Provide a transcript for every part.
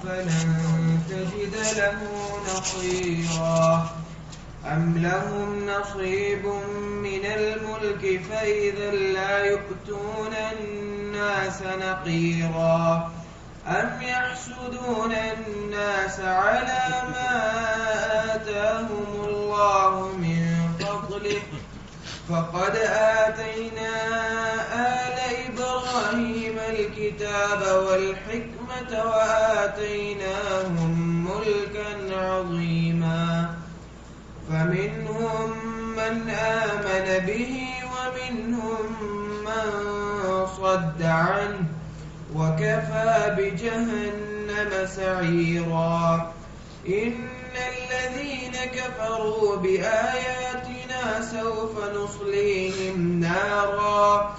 فلن تجد له نصيرا أم لهم نصيب من الملك فإذا لا يؤتون الناس نقيرا أم يحسدون الناس على ما آتاهم الله من فضله فقد آتينا آل إبراهيم الكتاب والحكمة وآتيناهم ملكا عظيما فمنهم من آمن به ومنهم من صد عنه وكفى بجهنم سعيرا إن الذين كفروا بآياتنا سوف نصليهم نارا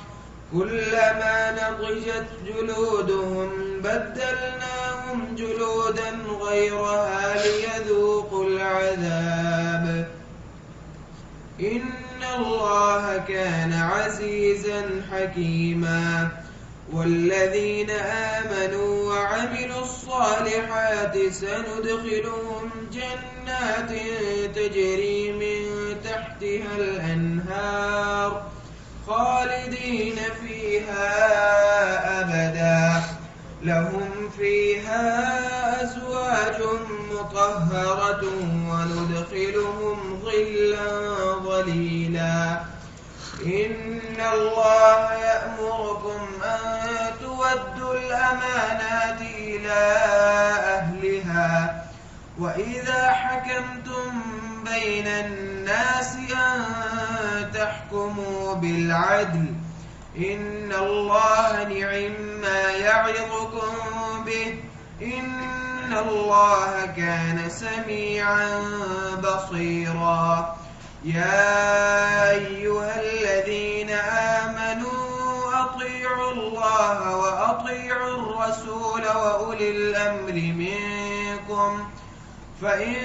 كلما نضجت جلودهم بدلناهم جلودا غيرها ليذوقوا العذاب إن الله كان عزيزا حكيما والذين آمنوا وعملوا الصالحات سندخلهم جنات تجري من تحتها الأنهار خالدين فيها أبدا لهم فيها أزواج مطهرة وندخلهم ظلا ظليلا إن الله يأمركم أن تودوا الأمانات إلى أهلها وإذا حكمتم بين الناس أن تحكموا بالعدل إن الله نعما يعظكم به إن الله كان سميعا بصيرا يا أيها الذين آمنوا أطيعوا الله وأطيعوا الرسول وأولي الأمر منكم فإن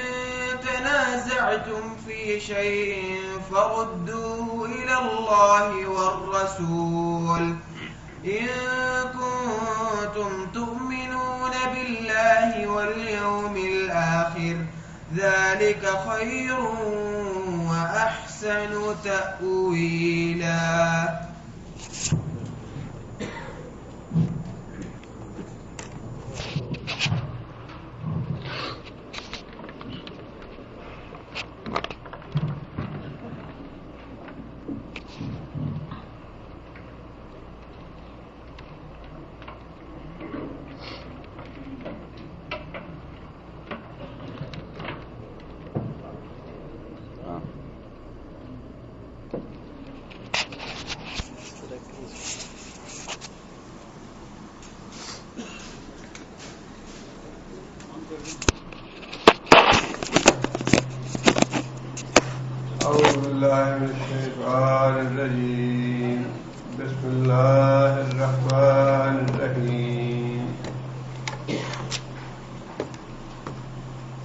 تنازعتم في شيء فردوه إلى الله والرسول إن كنتم تؤمنون بالله واليوم الآخر ذلك خير وأحسن تأويلا أعوذ بالله من الشيطان الرجيم بسم الله الرحمن الرحيم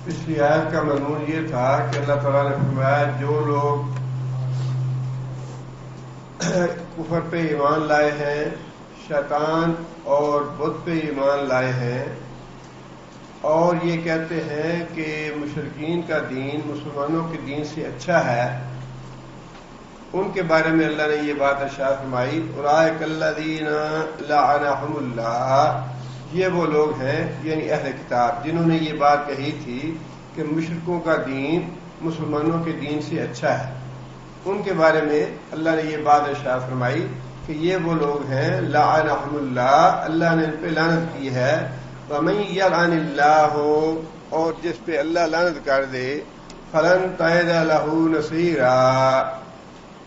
پچھلی آیت کا مضمون یہ تھا کہ اللہ تعالیٰ نے فرمایا جو لوگ کفر پہ ایمان لائے ہیں شیطان اور بت پہ ایمان لائے ہیں اور یہ کہتے ہیں کہ مشرکین کا دین مسلمانوں کے دین سے اچھا ہے ان کے بارے میں اللہ نے یہ بات ارشاد فرمائی اولئک الذین لعنہم اللہ یہ وہ لوگ ہیں یعنی اہل کتاب جنہوں نے یہ بات کہی تھی کہ مشرکوں کا دین مسلمانوں کے دین سے اچھا ہے ان کے بارے میں اللہ نے یہ بات ارشاد فرمائی کہ یہ وہ لوگ ہیں لعنہم اللہ اللہ نے ان پہ لعنت کی ہے وَمَن يَلْعَنِ اللَّهُ اور جس پہ اللہ لعنت کر دے فَلَن تَجِدَ لَهُ نَصِيرًا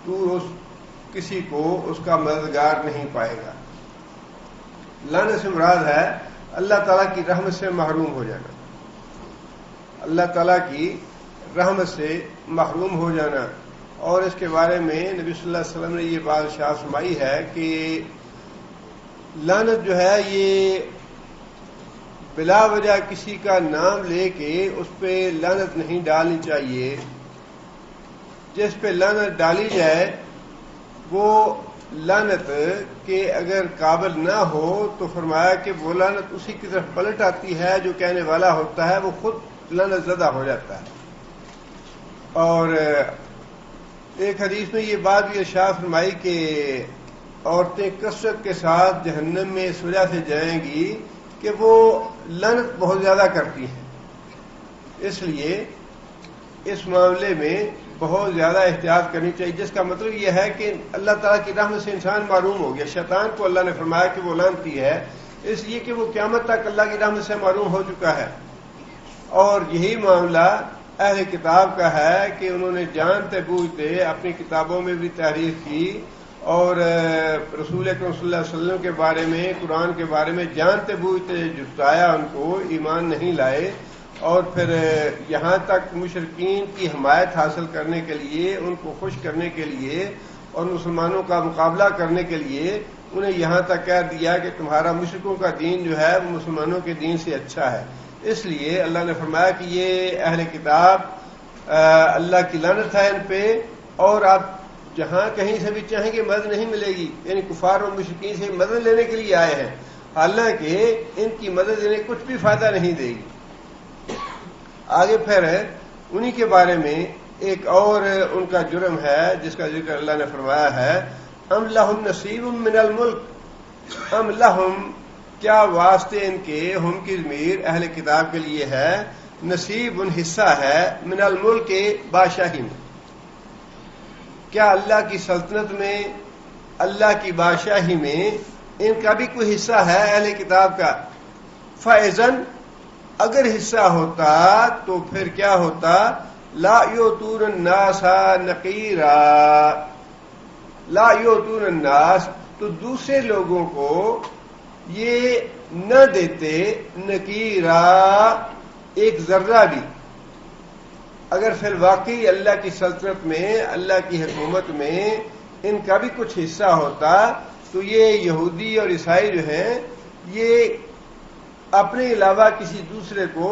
تو کسی کو اس کا مددگار نہیں پائے گا لعنت سے مراد ہے اللہ تعالیٰ کی رحمت سے محروم ہو جانا اللہ تعالیٰ کی رحمت سے محروم ہو جانا اور اس کے بارے میں نبی صلی اللہ علیہ وسلم نے یہ بات ارشاد فرمائی ہے کہ لعنت جو ہے یہ بلا وجہ کسی کا نام لے کے اس پہ لعنت نہیں ڈالنی چاہیے جس پہ لعنت ڈالی جائے وہ لعنت کے اگر قابل نہ ہو تو فرمایا کہ وہ لعنت اسی کی طرف پلٹ آتی ہے جو کہنے والا ہوتا ہے، وہ خود لعنت زدہ ہو جاتا ہے۔ اور ایک حدیث میں یہ بات بھی ارشاد فرمائی کہ عورتیں کثرت کے ساتھ جہنم میں اس وجہ سے جائیں گی کہ وہ لعنت بہت زیادہ کرتی ہیں۔ اس لیے اس معاملے میں بہت زیادہ احتیاط کرنی چاہیے، جس کا مطلب یہ ہے کہ اللہ تعالیٰ کی رحمت سے انسان محروم ہو گیا۔ شیطان کو اللہ نے فرمایا کہ وہ لعنتی ہے، اس لیے کہ وہ قیامت تک اللہ کی رحمت سے محروم ہو چکا ہے۔ اور یہی معاملہ اہل کتاب کا ہے کہ انہوں نے جانتے بوجھتے اپنی کتابوں میں بھی تحریف کی اور رسول اکرم صلی اللہ علیہ وسلم کے بارے میں، قرآن کے بارے میں جانتے بوجھتے جھٹلایا، ان کو ایمان نہیں لائے، اور پھر یہاں تک مشرکین کی حمایت حاصل کرنے کے لیے، ان کو خوش کرنے کے لیے اور مسلمانوں کا مقابلہ کرنے کے لیے انہیں یہاں تک کہہ دیا کہ تمہارا مشرکوں کا دین جو ہے وہ مسلمانوں کے دین سے اچھا ہے۔ اس لیے اللہ نے فرمایا کہ یہ اہل کتاب اللہ کی لعنت ہے ان پہ، اور آپ جہاں کہیں سے بھی چاہیں گے مدد نہیں ملے گی، یعنی کفار اور مشرکین سے مدد لینے کے لیے آئے ہیں، حالانکہ ان کی مدد انہیں کچھ بھی فائدہ نہیں دے گی۔ آگے پھر انہی کے بارے میں ایک اور ان کا جرم ہے جس کا ذکر اللہ نے فرمایا ہے، ام لہم نصیب من الملک، ام لہم کیا واسطے ان کے، ہم کی ضمیر اہل کتاب کے لیے ہے، نصیب ان حصہ ہے، من الملک کے بادشاہی میں، کیا اللہ کی سلطنت میں، اللہ کی بادشاہی میں ان کا بھی کوئی حصہ ہے اہل کتاب کا؟ فَإِذًا اگر حصہ ہوتا تو پھر کیا ہوتا، لا یؤتون الناس نقیرا، لا یؤتون الناس تو دوسرے لوگوں کو یہ نہ دیتے، نقیرا ایک ذرہ بھی۔ اگر پھر واقعی اللہ کی سلطنت میں، اللہ کی حکومت میں ان کا بھی کچھ حصہ ہوتا تو یہ یہودی اور عیسائی جو ہیں یہ اپنے علاوہ کسی دوسرے کو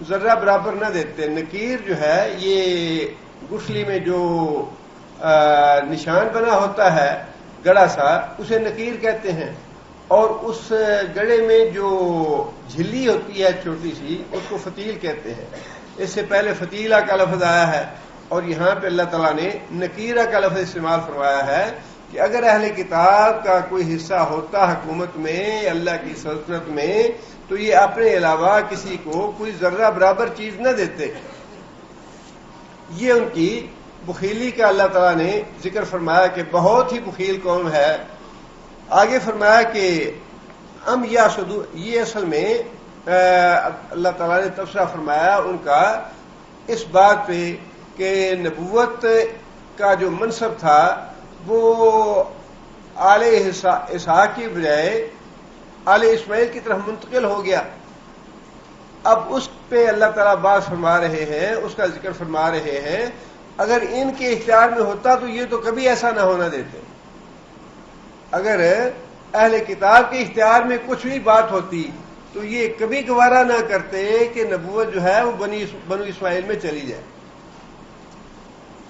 ذرہ برابر نہ دیتے۔ نکیر جو ہے یہ گٹھلی میں جو نشان بنا ہوتا ہے گڑا سا، اسے نکیر کہتے ہیں، اور اس گڑے میں جو جھلی ہوتی ہے چھوٹی سی اس کو فتیل کہتے ہیں۔ اس سے پہلے فتیلہ کا لفظ آیا ہے، اور یہاں پہ اللہ تعالیٰ نے نکیرہ کا لفظ استعمال فرمایا ہے کہ اگر اہل کتاب کا کوئی حصہ ہوتا حکومت میں، اللہ کی سلطنت میں، تو یہ اپنے علاوہ کسی کو کوئی ذرہ برابر چیز نہ دیتے۔ یہ ان کی بخیلی کا اللہ تعالیٰ نے ذکر فرمایا کہ بہت ہی بخیل قوم ہے۔ آگے فرمایا کہ ام یا سدو، یہ اصل میں اللہ تعالیٰ نے تبصرہ فرمایا ان کا اس بات پہ کہ نبوت کا جو منصب تھا وہ آل اسحاق کی بجائے آل اسماعیل کی طرف منتقل ہو گیا۔ اب اس پہ اللہ تعالیٰ بات فرما رہے ہیں، اس کا ذکر فرما رہے ہیں، اگر ان کے اختیار میں ہوتا تو یہ تو کبھی ایسا نہ ہونا دیتے۔ اگر اہل کتاب کے اختیار میں کچھ بھی بات ہوتی تو یہ کبھی گوارا نہ کرتے کہ نبوت جو ہے وہ بنو اسماعیل میں چلی جائے۔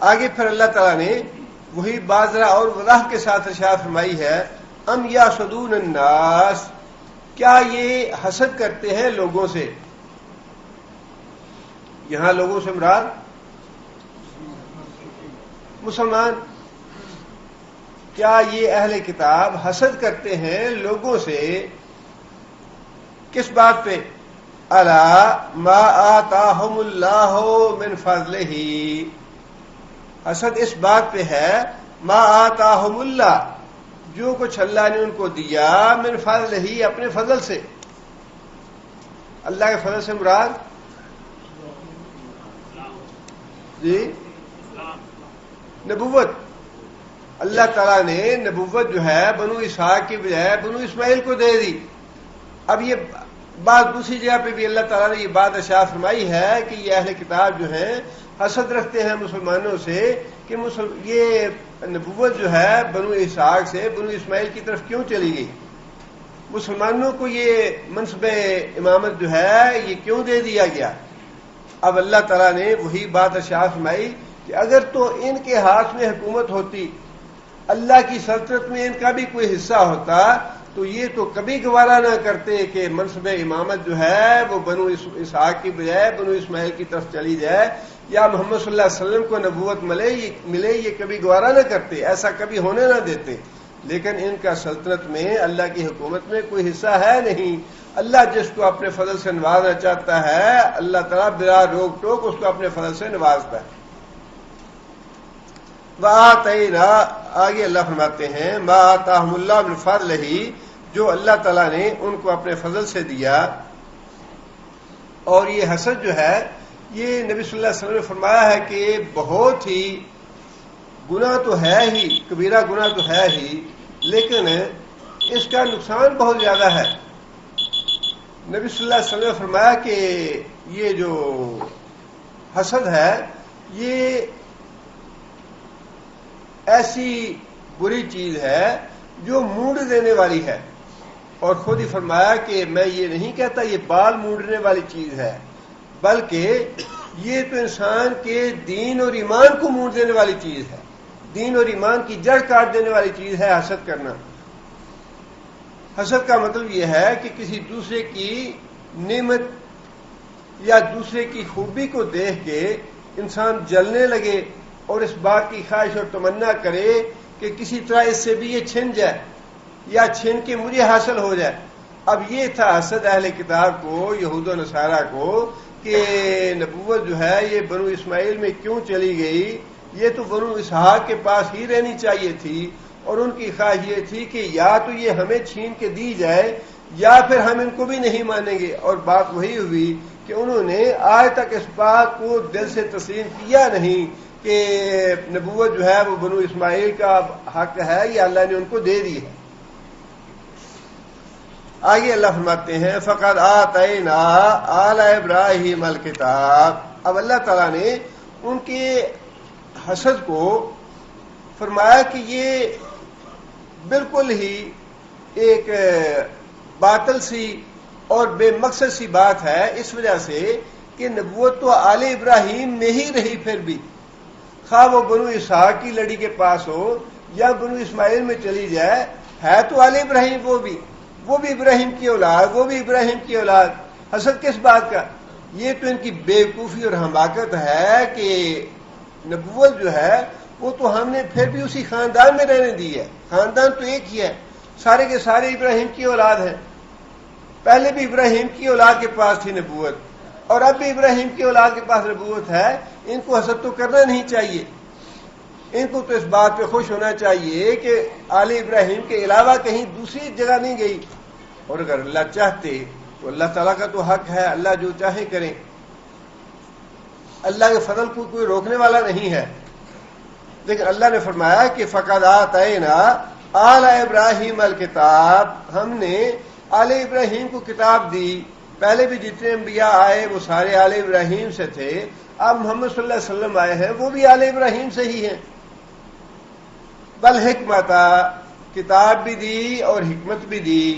آگے پھر اللہ تعالیٰ نے وہی بات ذرا اور وضاحت کے ساتھ ارشاد فرمائی ہے، ام یحسدون الناس، کیا یہ حسد کرتے ہیں لوگوں سے؟ یہاں لوگوں سے مراد مسلمان، کیا یہ اہل کتاب حسد کرتے ہیں لوگوں سے کس بات پہ؟ الا ما آتاہم اللہ من فضلہ، حسد اس بات پہ ہے ما آتاہم اللہ، جو کچھ اللہ نے ان کو دیا، من فضلہ اپنے فضل سے۔ اللہ کے فضل سے مراد جی نبوت۔ اللہ تعالیٰ نے نبوت جو ہے بنو اسحاق کی بجائے بنو اسماعیل کو دے دی۔ اب یہ بات دوسری جگہ پہ بھی اللہ تعالیٰ نے یہ بات ارشاد فرمائی ہے کہ یہ اہل کتاب جو ہیں حسد رکھتے ہیں مسلمانوں سے کہ یہ نبوت جو ہے بنو اسحاق سے بنو اسماعیل کی طرف کیوں چلی گئی، مسلمانوں کو یہ منصب امامت جو ہے یہ کیوں دے دیا گیا۔ اب اللہ تعالیٰ نے وہی بات ارشاد فرمائی کہ اگر تو ان کے ہاتھ میں حکومت ہوتی اللہ کی سلطنت میں ان کا بھی کوئی حصہ ہوتا تو یہ تو کبھی گوارا نہ کرتے کہ منصب امامت جو ہے وہ بنو اسحاق کی بجائے بنو اسماعیل کی طرف چلی جائے یا محمد صلی اللہ علیہ وسلم کو نبوت ملے یہ کبھی گوارا نہ کرتے، ایسا کبھی ہونے نہ دیتے. لیکن ان کا سلطنت میں اللہ کی حکومت میں کوئی حصہ ہے نہیں. اللہ جس کو اپنے فضل سے نوازنا چاہتا ہے اللہ تعالیٰ بلا روک ٹوک اس کو اپنے فضل سے نوازتا ہے. وَآتَيْنَا آگے اللہ فرماتے ہیں مَا آتَاهُمُ اللَّهُ مِنْ فَضْلِهِ جو اللہ تعالیٰ نے ان کو اپنے فضل سے دیا. اور یہ حسد جو ہے یہ نبی صلی اللہ علیہ وسلم نے فرمایا ہے کہ بہت ہی گناہ تو ہے ہی، کبیرہ گناہ تو ہے ہی، لیکن اس کا نقصان بہت زیادہ ہے. نبی صلی اللہ علیہ وسلم نے فرمایا کہ یہ جو حسد ہے یہ ایسی بری چیز ہے جو موڑ دینے والی ہے. اور خود ہی فرمایا کہ میں یہ نہیں کہتا یہ بال موڑنے والی چیز ہے، بلکہ یہ تو انسان کے دین اور ایمان کو موڑ دینے والی چیز ہے، دین اور ایمان کی جڑ کاٹ دینے والی چیز ہے حسد کرنا. حسد کا مطلب یہ ہے کہ کسی دوسرے کی نعمت یا دوسرے کی خوبی کو دیکھ کے انسان جلنے لگے اور اس بات کی خواہش اور تمنا کرے کہ کسی طرح اس سے بھی یہ چھن جائے یا چھن کے مجھے حاصل ہو جائے. اب یہ تھا حسد اہل کتاب کو، یہود و نصارہ کو، کہ نبوت جو ہے یہ بنو اسماعیل میں کیوں چلی گئی، یہ تو بنو اسحاق کے پاس ہی رہنی چاہیے تھی. اور ان کی خواہش یہ تھی کہ یا تو یہ ہمیں چھین کے دی جائے یا پھر ہم ان کو بھی نہیں مانیں گے. اور بات وہی ہوئی کہ انہوں نے آج تک اس بات کو دل سے تسلیم کیا نہیں کہ نبوت جو ہے وہ بنو اسماعیل کا حق ہے یا اللہ نے ان کو دے دی ہے. آگے اللہ فرماتے ہیں فقد آتینا آل ابراہیم الکتاب. اب اللہ تعالیٰ نے ان کے حسد کو فرمایا کہ یہ بالکل ہی ایک باطل سی اور بے مقصد سی بات ہے، اس وجہ سے کہ نبوت تو آل ابراہیم میں ہی رہی، پھر بھی خواہ وہ بنو اسحاق کی لڑی کے پاس ہو یا بنو اسماعیل میں چلی جائے، ہے تو آل ابراہیم وہ بھی ابراہیم کی اولاد، وہ بھی ابراہیم کی اولاد. حسد کس بات کا؟ یہ تو ان کی بیوقوفی اور حماقت ہے کہ نبوت جو ہے وہ تو ہم نے پھر بھی اسی خاندان میں رہنے دی ہے. خاندان تو ایک ہی ہے، سارے کے سارے ابراہیم کی اولاد ہیں. پہلے بھی ابراہیم کی اولاد کے پاس تھی نبوت اور اب بھی ابراہیم کی اولاد کے پاس نبوت ہے. ان کو حسد تو کرنا نہیں چاہیے، ان کو تو اس بات پہ خوش ہونا چاہیے کہ آل ابراہیم کے علاوہ کہیں دوسری جگہ نہیں گئی. اور اگر اللہ چاہتے تو اللہ تعالیٰ کا تو حق ہے، اللہ جو چاہے کریں، اللہ کے فضل کو کوئی روکنے والا نہیں ہے. لیکن اللہ نے فرمایا کہ فقد آتینا آل ابراہیم الکتاب، ہم نے آل ابراہیم کو کتاب دی. پہلے بھی جتنے انبیاء آئے وہ سارے آل ابراہیم سے تھے، اب محمد صلی اللہ علیہ وسلم آئے ہیں وہ بھی آل ابراہیم سے ہی ہیں. بل حکمت، کتاب بھی دی اور حکمت بھی دی.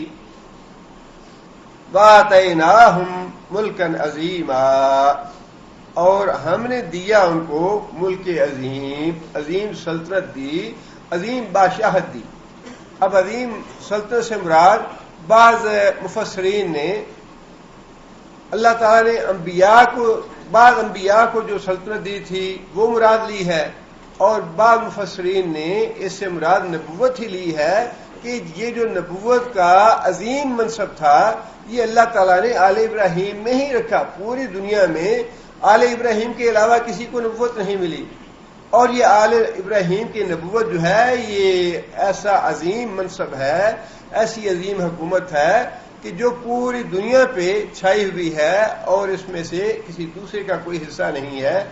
وَآتَيْنَاهُمْ مُلْكًا عَظِيمًا، اور ہم نے دیا ان کو ملک عظیم، عظیم سلطنت دی، عظیم بادشاہت دی. اب عظیم سلطنت سے مراد بعض مفسرین نے اللہ تعالیٰ نے بعض انبیاء کو جو سلطنت دی تھی وہ مراد لی ہے، اور بعض مفسرین نے اس سے مراد نبوت ہی لی ہے کہ یہ جو نبوت کا عظیم منصب تھا یہ اللہ تعالیٰ نے آل ابراہیم میں ہی رکھا. پوری دنیا میں آل ابراہیم کے علاوہ کسی کو نبوت نہیں ملی، اور یہ آل ابراہیم کی نبوت جو ہے یہ ایسا عظیم منصب ہے، ایسی عظیم حکومت ہے کہ جو پوری دنیا پہ چھائی ہوئی ہے اور اس میں سے کسی دوسرے کا کوئی حصہ نہیں ہے.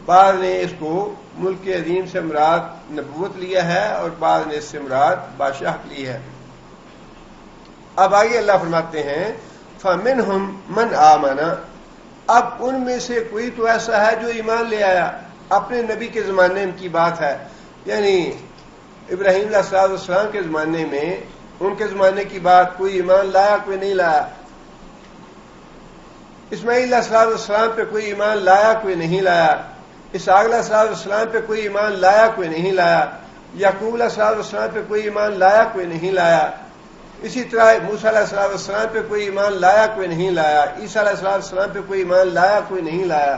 بعض نے اس کو ملک عظیم سے مراد نبوت لیا ہے اور بعض نے اس سے مراد بادشاہت لی ہے. اب آگے اللہ فرماتے ہیں فَمِنْهُمْ مَنْ آمَنَ، اب ان میں سے کوئی تو ایسا ہے جو ایمان لے آیا. اپنے نبی کے زمانے کی بات ہے، یعنی ابراہیم علیہ السلام کے زمانے میں، ان کے زمانے کی بات، کوئی ایمان لایا کوئی نہیں لایا. اسماعیل علیہ السلام پہ کوئی ایمان لایا کوئی نہیں لایا. اسحاق علیہ السلام پہ کوئی ایمان لایا کوئی نہیں لایا. یعقوب علیہ السلام پہ کوئی ایمان لایا، کوئی نہیں لایا. اسی طرح موسیٰ علیہ السلام پہ کوئی ایمان لایا، کوئی نہیں لایا. عیسیٰ علیہ السلام پہ کوئی ایمان لایا، کوئی نہیں لایا.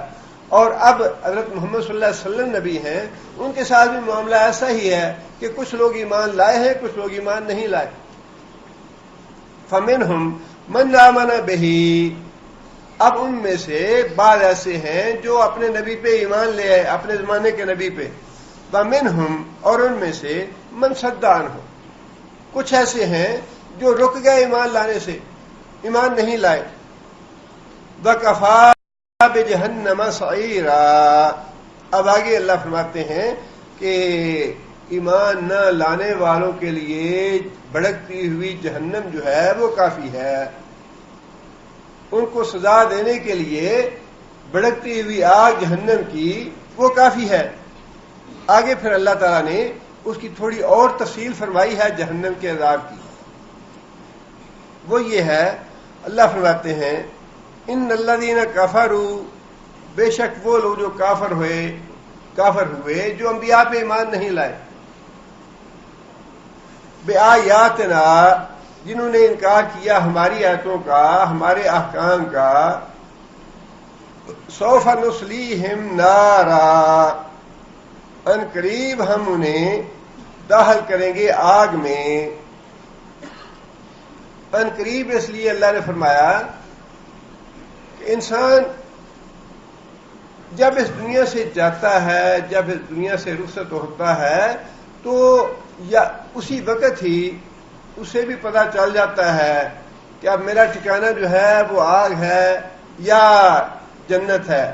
اور اب حضرت محمد صلی اللہ علیہ وسلم نبی ہیں، ان کے ساتھ بھی معاملہ ایسا ہی ہے کہ کچھ لوگ ایمان لائے ہیں، کچھ لوگ ایمان نہیں لائے. فَمِنْهُمْ مَنْ آمَنَ بِهِ، اب ان میں سے بعض ایسے ہیں جو اپنے نبی پہ ایمان لے آئے، اپنے زمانے کے نبی پہ. وَمِنْهُمْ، اور ان میں سے مَنْ صَدَّ عَنْهُ، کچھ ایسے ہیں جو رک گئے ایمان لانے سے، ایمان نہیں لائے. وَكَفَى بِجَهَنَّمَ سَعِيرًا، اب آگے اللہ فرماتے ہیں کہ ایمان نہ لانے والوں کے لیے بھڑکتی ہوئی جہنم جو ہے وہ کافی ہے. ان کو سزا دینے کے لیے بھڑکتی ہوئی آگ جہنم کی وہ کافی ہے. آگے پھر اللہ تعالیٰ نے اس کی تھوڑی اور تفصیل فرمائی ہے جہنم کے عذاب کی. وہ یہ ہے، اللہ فرماتے ہیں ان الذین کفروا، بے شک وہ لوگ جو کافر ہوئے جو انبیاء پہ ایمان نہیں لائے. بآیاتنا، جنہوں نے انکار کیا ہماری آیتوں کا، ہمارے احکام کا. سوف نصلیہم نارا، ان قریب ہم انہیں داخل کریں گے آگ میں. ان قریب اس لیے اللہ نے فرمایا کہ انسان جب اس دنیا سے جاتا ہے، جب اس دنیا سے رخصت ہوتا ہے، تو یا اسی وقت ہی اسے بھی پتہ چل جاتا ہے کہ اب میرا ٹھکانہ جو ہے وہ آگ ہے یا جنت ہے.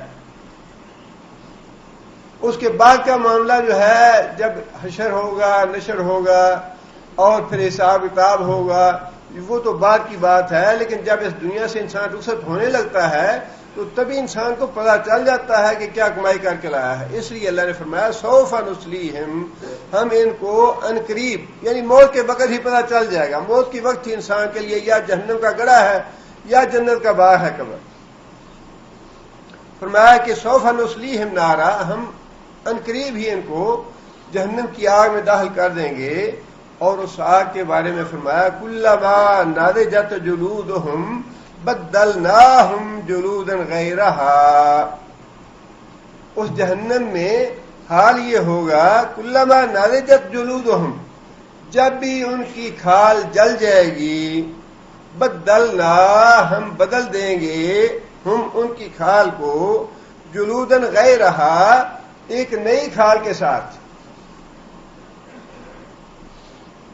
اس کے بعد کا معاملہ جو ہے جب حشر ہوگا، نشر ہوگا اور پھر حساب کتاب ہوگا، وہ تو بعد کی بات ہے. لیکن جب اس دنیا سے انسان رخصت ہونے لگتا ہے تو تبھی انسان کو پتہ چل جاتا ہے کہ کیا کمائی کر کے لایا ہے. اس لیے اللہ نے فرمایا سوف نصلیہم، ہم ان کو ان قریب، یعنی موت کے وقت ہی پتہ چل جائے گا. موت کے وقت ہی انسان کے لیے یا جہنم کا گڑھا ہے یا جنت کا باغ ہے قبر. فرمایا کہ سوف نصلیہم نارا، ہم ان قریب ہی ان کو جہنم کی آگ میں داخل کر دیں گے. اور اس آگ کے بارے میں فرمایا کلما نضجت جلودہم بدلناہم جلودا غیرہا. اس جہنم میں حال یہ ہوگا کلما نضجت جلودہم، جب بھی ان کی کھال جل جائے گی، بدلنا، ہم بدل دیں گے، ہم ان کی کھال کو جلودا غیرہا، ایک نئی کھال کے ساتھ.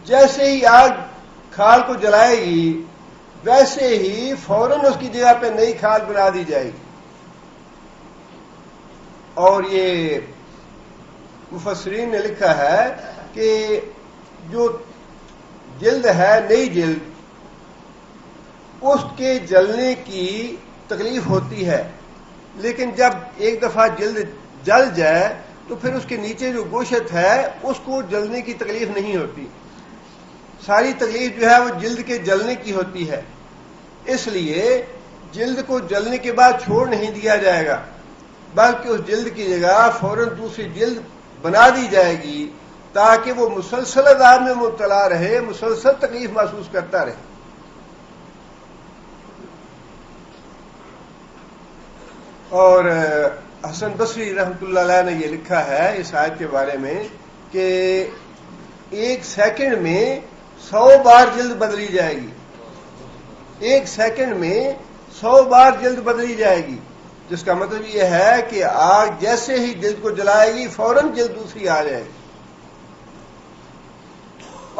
جیسے ہی آگ کھال کو جلائے گی ویسے ہی فوراً اس کی جگہ پہ نئی کھال بنا دی جائے گی. اور یہ مفسرین نے لکھا ہے کہ جو جلد ہے، نئی جلد، اس کے جلنے کی تکلیف ہوتی ہے، لیکن جب ایک دفعہ جلد جل جائے تو پھر اس کے نیچے جو گوشت ہے اس کو جلنے کی تکلیف نہیں ہوتی. ساری تکلیف جو ہے وہ جلد کے جلنے کی ہوتی ہے. اس لیے جلد کو جلنے کے بعد چھوڑ نہیں دیا جائے گا، بلکہ اس جلد کی جگہ فوراً دوسری جلد بنا دی جائے گی تاکہ وہ مسلسل عذاب میں مبتلا رہے، مسلسل تکلیف محسوس کرتا رہے. اور حسن بصری رحمۃ اللہ علیہ نے یہ لکھا ہے اس آیت کے بارے میں کہ ایک سیکنڈ میں 100 بار جلد بدلی جائے گی. ایک سیکنڈ میں 100 بار جلد بدلی جائے گی، جس کا مطلب یہ ہے کہ آگ جیسے ہی جلد کو جلائے گی فوراً جلد دوسری آ جائے گی.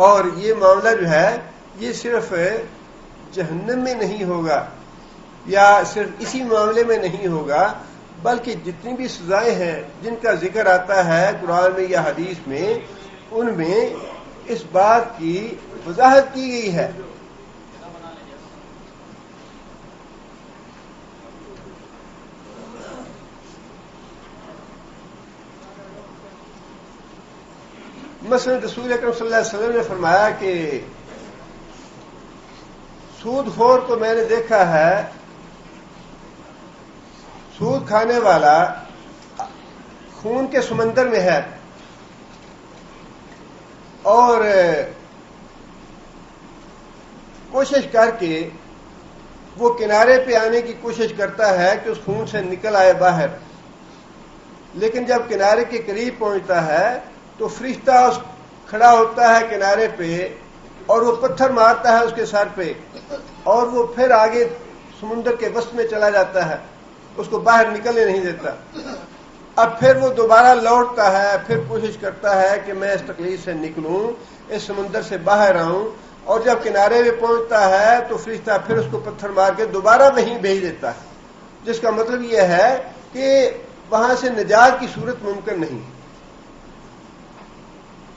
اور یہ معاملہ جو ہے یہ صرف جہنم میں نہیں ہوگا یا صرف اسی معاملے میں نہیں ہوگا، بلکہ جتنی بھی سزائیں ہیں جن کا ذکر آتا ہے قرآن میں یا حدیث میں، ان میں اس بات کی وضاحت کی گئی ہے. مثلا رسول اکرم صلی اللہ علیہ وسلم نے فرمایا کہ سود خور کو میں نے دیکھا ہے، سود کھانے والا خون کے سمندر میں ہے، اور کوشش کر کے وہ کنارے پہ آنے کی کوشش کرتا ہے کہ اس خون سے نکل آئے باہر، لیکن جب کنارے کے قریب پہنچتا ہے تو فرشتہ کھڑا ہوتا ہے کنارے پہ اور وہ پتھر مارتا ہے اس کے سر پہ، اور وہ پھر آگے سمندر کے وسط میں چلا جاتا ہے، اس کو باہر نکلنے نہیں دیتا۔ اب پھر وہ دوبارہ لوٹتا ہے، پھر کوشش کرتا ہے کہ میں اس تکلیف سے نکلوں، اس سمندر سے باہر آؤں، اور جب کنارے پہ پہنچتا ہے تو فرشتہ پھر اس کو پتھر مار کے دوبارہ وہیں بھیج دیتا ہے، جس کا مطلب یہ ہے کہ وہاں سے نجات کی صورت ممکن نہیں۔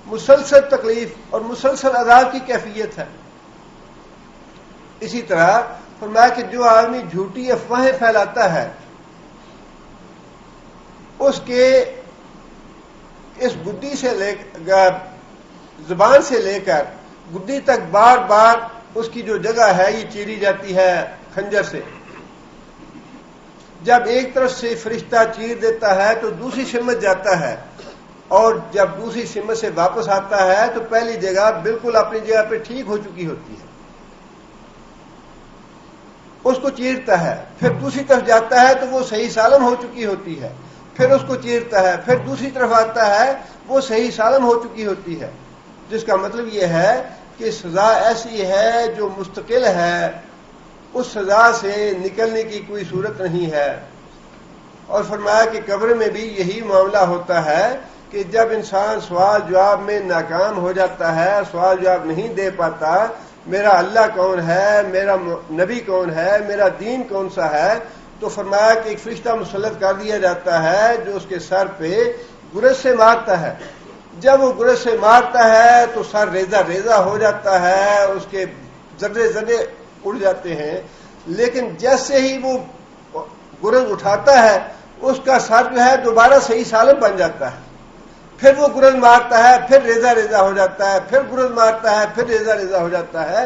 مسلسل تکلیف اور مسلسل عذاب کی کیفیت ہے۔ اسی طرح فرمایا کہ جو آدمی جھوٹی افواہیں پھیلاتا ہے، اس کے اس گدی سے لے کر زبان سے لے کر گدی تک بار بار اس کی جو جگہ ہے یہ چیری جاتی ہے خنجر سے۔ جب ایک طرف سے فرشتہ چیر دیتا ہے تو دوسری سمت جاتا ہے، اور جب دوسری سمت سے واپس آتا ہے تو پہلی جگہ بالکل اپنی جگہ پہ ٹھیک ہو چکی ہوتی ہے، اس کو چیرتا ہے، پھر دوسری طرف جاتا ہے تو وہ صحیح سالم ہو چکی ہوتی ہے، پھر اس کو چیرتا ہے، پھر دوسری طرف آتا ہے وہ صحیح سالم ہو چکی ہوتی ہے، جس کا مطلب یہ ہے کہ سزا ایسی ہے جو مستقل ہے، اس سزا سے نکلنے کی کوئی صورت نہیں ہے۔ اور فرمایا کہ قبر میں بھی یہی معاملہ ہوتا ہے کہ جب انسان سوال جواب میں ناکام ہو جاتا ہے، سوال جواب نہیں دے پاتا، میرا اللہ کون ہے، میرا نبی کون ہے، میرا دین کون سا ہے، تو فرمایا کہ ایک فرشتہ مسلط کر دیا جاتا ہے جو اس کے سر پہ گرز سے مارتا ہے۔ جب وہ گرز سے مارتا ہے تو سر ریزہ ریزہ ہو جاتا ہے، اس کے ذرے ذرے اڑ جاتے ہیں، لیکن جیسے ہی وہ گرز اٹھاتا ہے اس کا سر جو ہے دوبارہ صحیح سالم بن جاتا ہے، پھر وہ گرز مارتا ہے، پھر ریزہ ریزہ ہو جاتا ہے، پھر گرز مارتا ہے، پھر ریزہ ریزہ ہو جاتا ہے،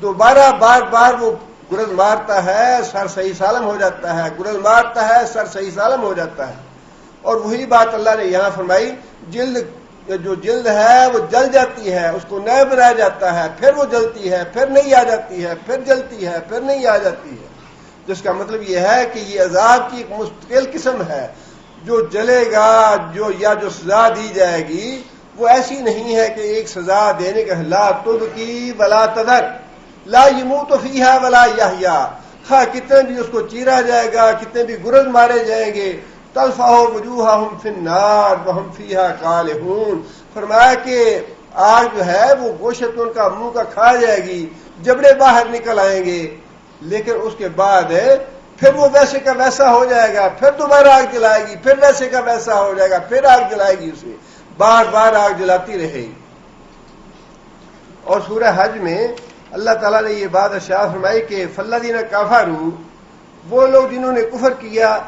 دوبارہ بار بار وہ گرز مارتا ہے، سر صحیح سالم ہو جاتا ہے، گرز مارتا ہے، سر صحیح سالم ہو جاتا ہے۔ اور وہی بات اللہ نے یہاں فرمائی، جو جلد ہے وہ جل جاتی ہے، اس کو نئے بنایا جاتا ہے، پھر وہ جلتی ہے، پھر نہیں آ جاتی ہے، پھر جلتی ہے، پھر نہیں آ جاتی ہے، جس کا مطلب یہ ہے کہ یہ عذاب کی ایک مستقل قسم ہے جو جلے گا، جو سزا دی جائے گی وہ ایسی نہیں ہے کہ ایک سزا دینے کا لا تبقی ولا تذر لا يموت فیہا ولا یحیا، خواہ کتنے بھی اس کو چیرا جائے گا، کتنے بھی گرز مارے جائیں گے، تلفح وجوہہم فی النار وہم فیہا کالحون، فرمایا کہ آگ جو ہے وہ گوشت ان کا منہ کا کھا جائے گی، جبڑے باہر نکل آئیں گے، لیکن اس کے بعد پھر وہ ویسے کا ویسا ہو جائے گا، پھر دوبارہ آگ جلائے گی، پھر ویسے کا ویسا ہو جائے گا، پھر آگ جلائے گی، اسے بار بار آگ جلاتی رہے گی۔ اور سورہ حج میں اللہ تعالیٰ نے یہ بات ارشاد فرمائی کہ فالذین کفروا، وہ لوگ جنہوں نے کفر کیا،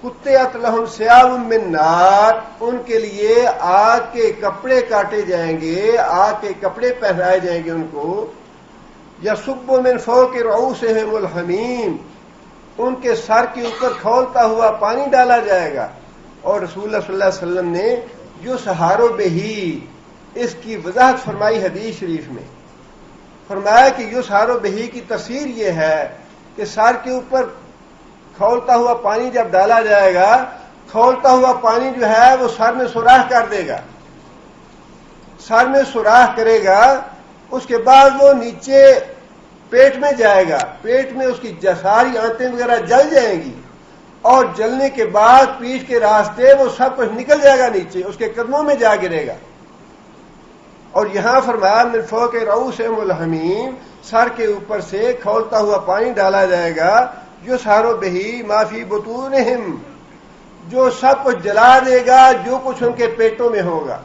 قطعت لہم ثیاب من نار، ان کے لیے آگ کے کپڑے کاٹے جائیں گے، آگ کے کپڑے پہنائے جائیں گے ان کو، یصب من فوق رؤوسہم الحمیم، ان کے سر کے اوپر کھولتا ہوا پانی ڈالا جائے گا۔ اور رسول اللہ صلی اللہ علیہ وسلم نے یسحر بہ، اس کی وضاحت فرمائی حدیث شریف میں، فرمایا کہ یسحر بہ کی تفسیر یہ ہے کہ سر کے اوپر کھولتا ہوا پانی جب ڈالا جائے گا، کھولتا ہوا پانی جو ہے وہ سر میں سوراخ کر دے گا، سر میں سوراخ کرے گا، اس کے بعد وہ نیچے پیٹ میں جائے گا، پیٹ میں اس کی ساری آنتیں وغیرہ جل جائیں گی، اور جلنے کے بعد پیٹھ کے راستے وہ سب کچھ نکل جائے گا نیچے، اس کے قدموں میں جا گرے گا۔ اور یہاں فرمایا من فوق رؤوسہم الحمیم، سر کے اوپر سے کھولتا ہوا پانی ڈالا جائے گا، یسحر بہ ما فی بطونہم، جو سب کچھ جلا دے گا جو کچھ ان کے پیٹوں میں ہوگا،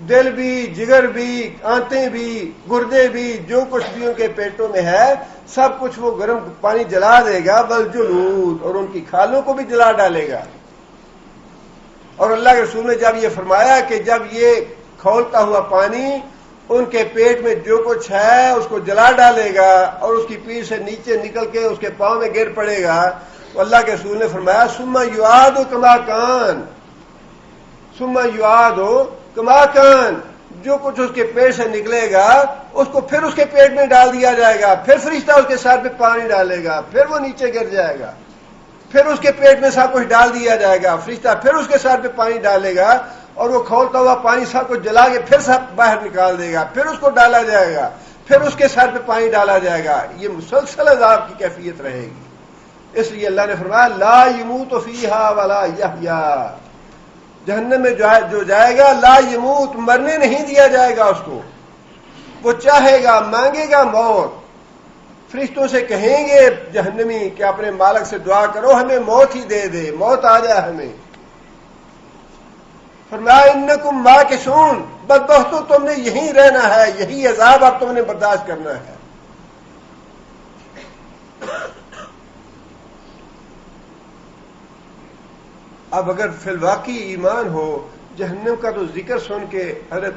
دل بھی، جگر بھی، آنتیں بھی، گردے بھی، جو کچھ بھی ان کے پیٹوں میں ہے سب کچھ وہ گرم پانی جلا دے گا، والجلود، اور ان کی کھالوں کو بھی جلا ڈالے گا۔ اور اللہ کے رسول نے جب یہ فرمایا کہ جب یہ کھولتا ہوا پانی ان کے پیٹ میں جو کچھ ہے اس کو جلا ڈالے گا اور اس کی پیٹھ سے نیچے نکل کے اس کے پاؤں میں گر پڑے گا، تو اللہ کے رسول نے فرمایا ثم یعاد کما کان، ثم یعاد کما کان، جو کچھ اس کے پیٹ سے نکلے گا اس کو پھر اس کے پیٹ میں ڈال دیا جائے گا، پھر فرشتہ اس کے سر پہ پانی ڈالے گا، پھر وہ نیچے گر جائے گا، پھر اس کے پیٹ میں سب کچھ ڈال دیا جائے گا، فرشتہ پھر اس کے سر پہ پانی ڈالے گا اور وہ کھولتا ہوا پانی سب کو جلا کے پھر سب باہر نکال دے گا، پھر اس کو ڈالا جائے گا، پھر اس کے سر پہ پانی ڈالا جائے گا. یہ مسلسل عذاب کی کیفیت رہے گی. اس لیے اللہ نے فرمایا لا یموت فیہا ولا یحیا، جہنم میں جو جائے گا لا یموت، مرنے نہیں دیا جائے گا اس کو. وہ چاہے گا، مانگے گا موت. فرشتوں سے کہیں گے جہنمی کہ اپنے مالک سے دعا کرو ہمیں موت ہی دے دے، موت آ جائے ہمیں. فرمایا انکم ماکثون، بدبختو تم نے یہیں رہنا ہے، یہی عذاب اب تم نے برداشت کرنا ہے. اب اگر فی الواقع ایمان ہو، جہنم کا تو ذکر سن کے حضرت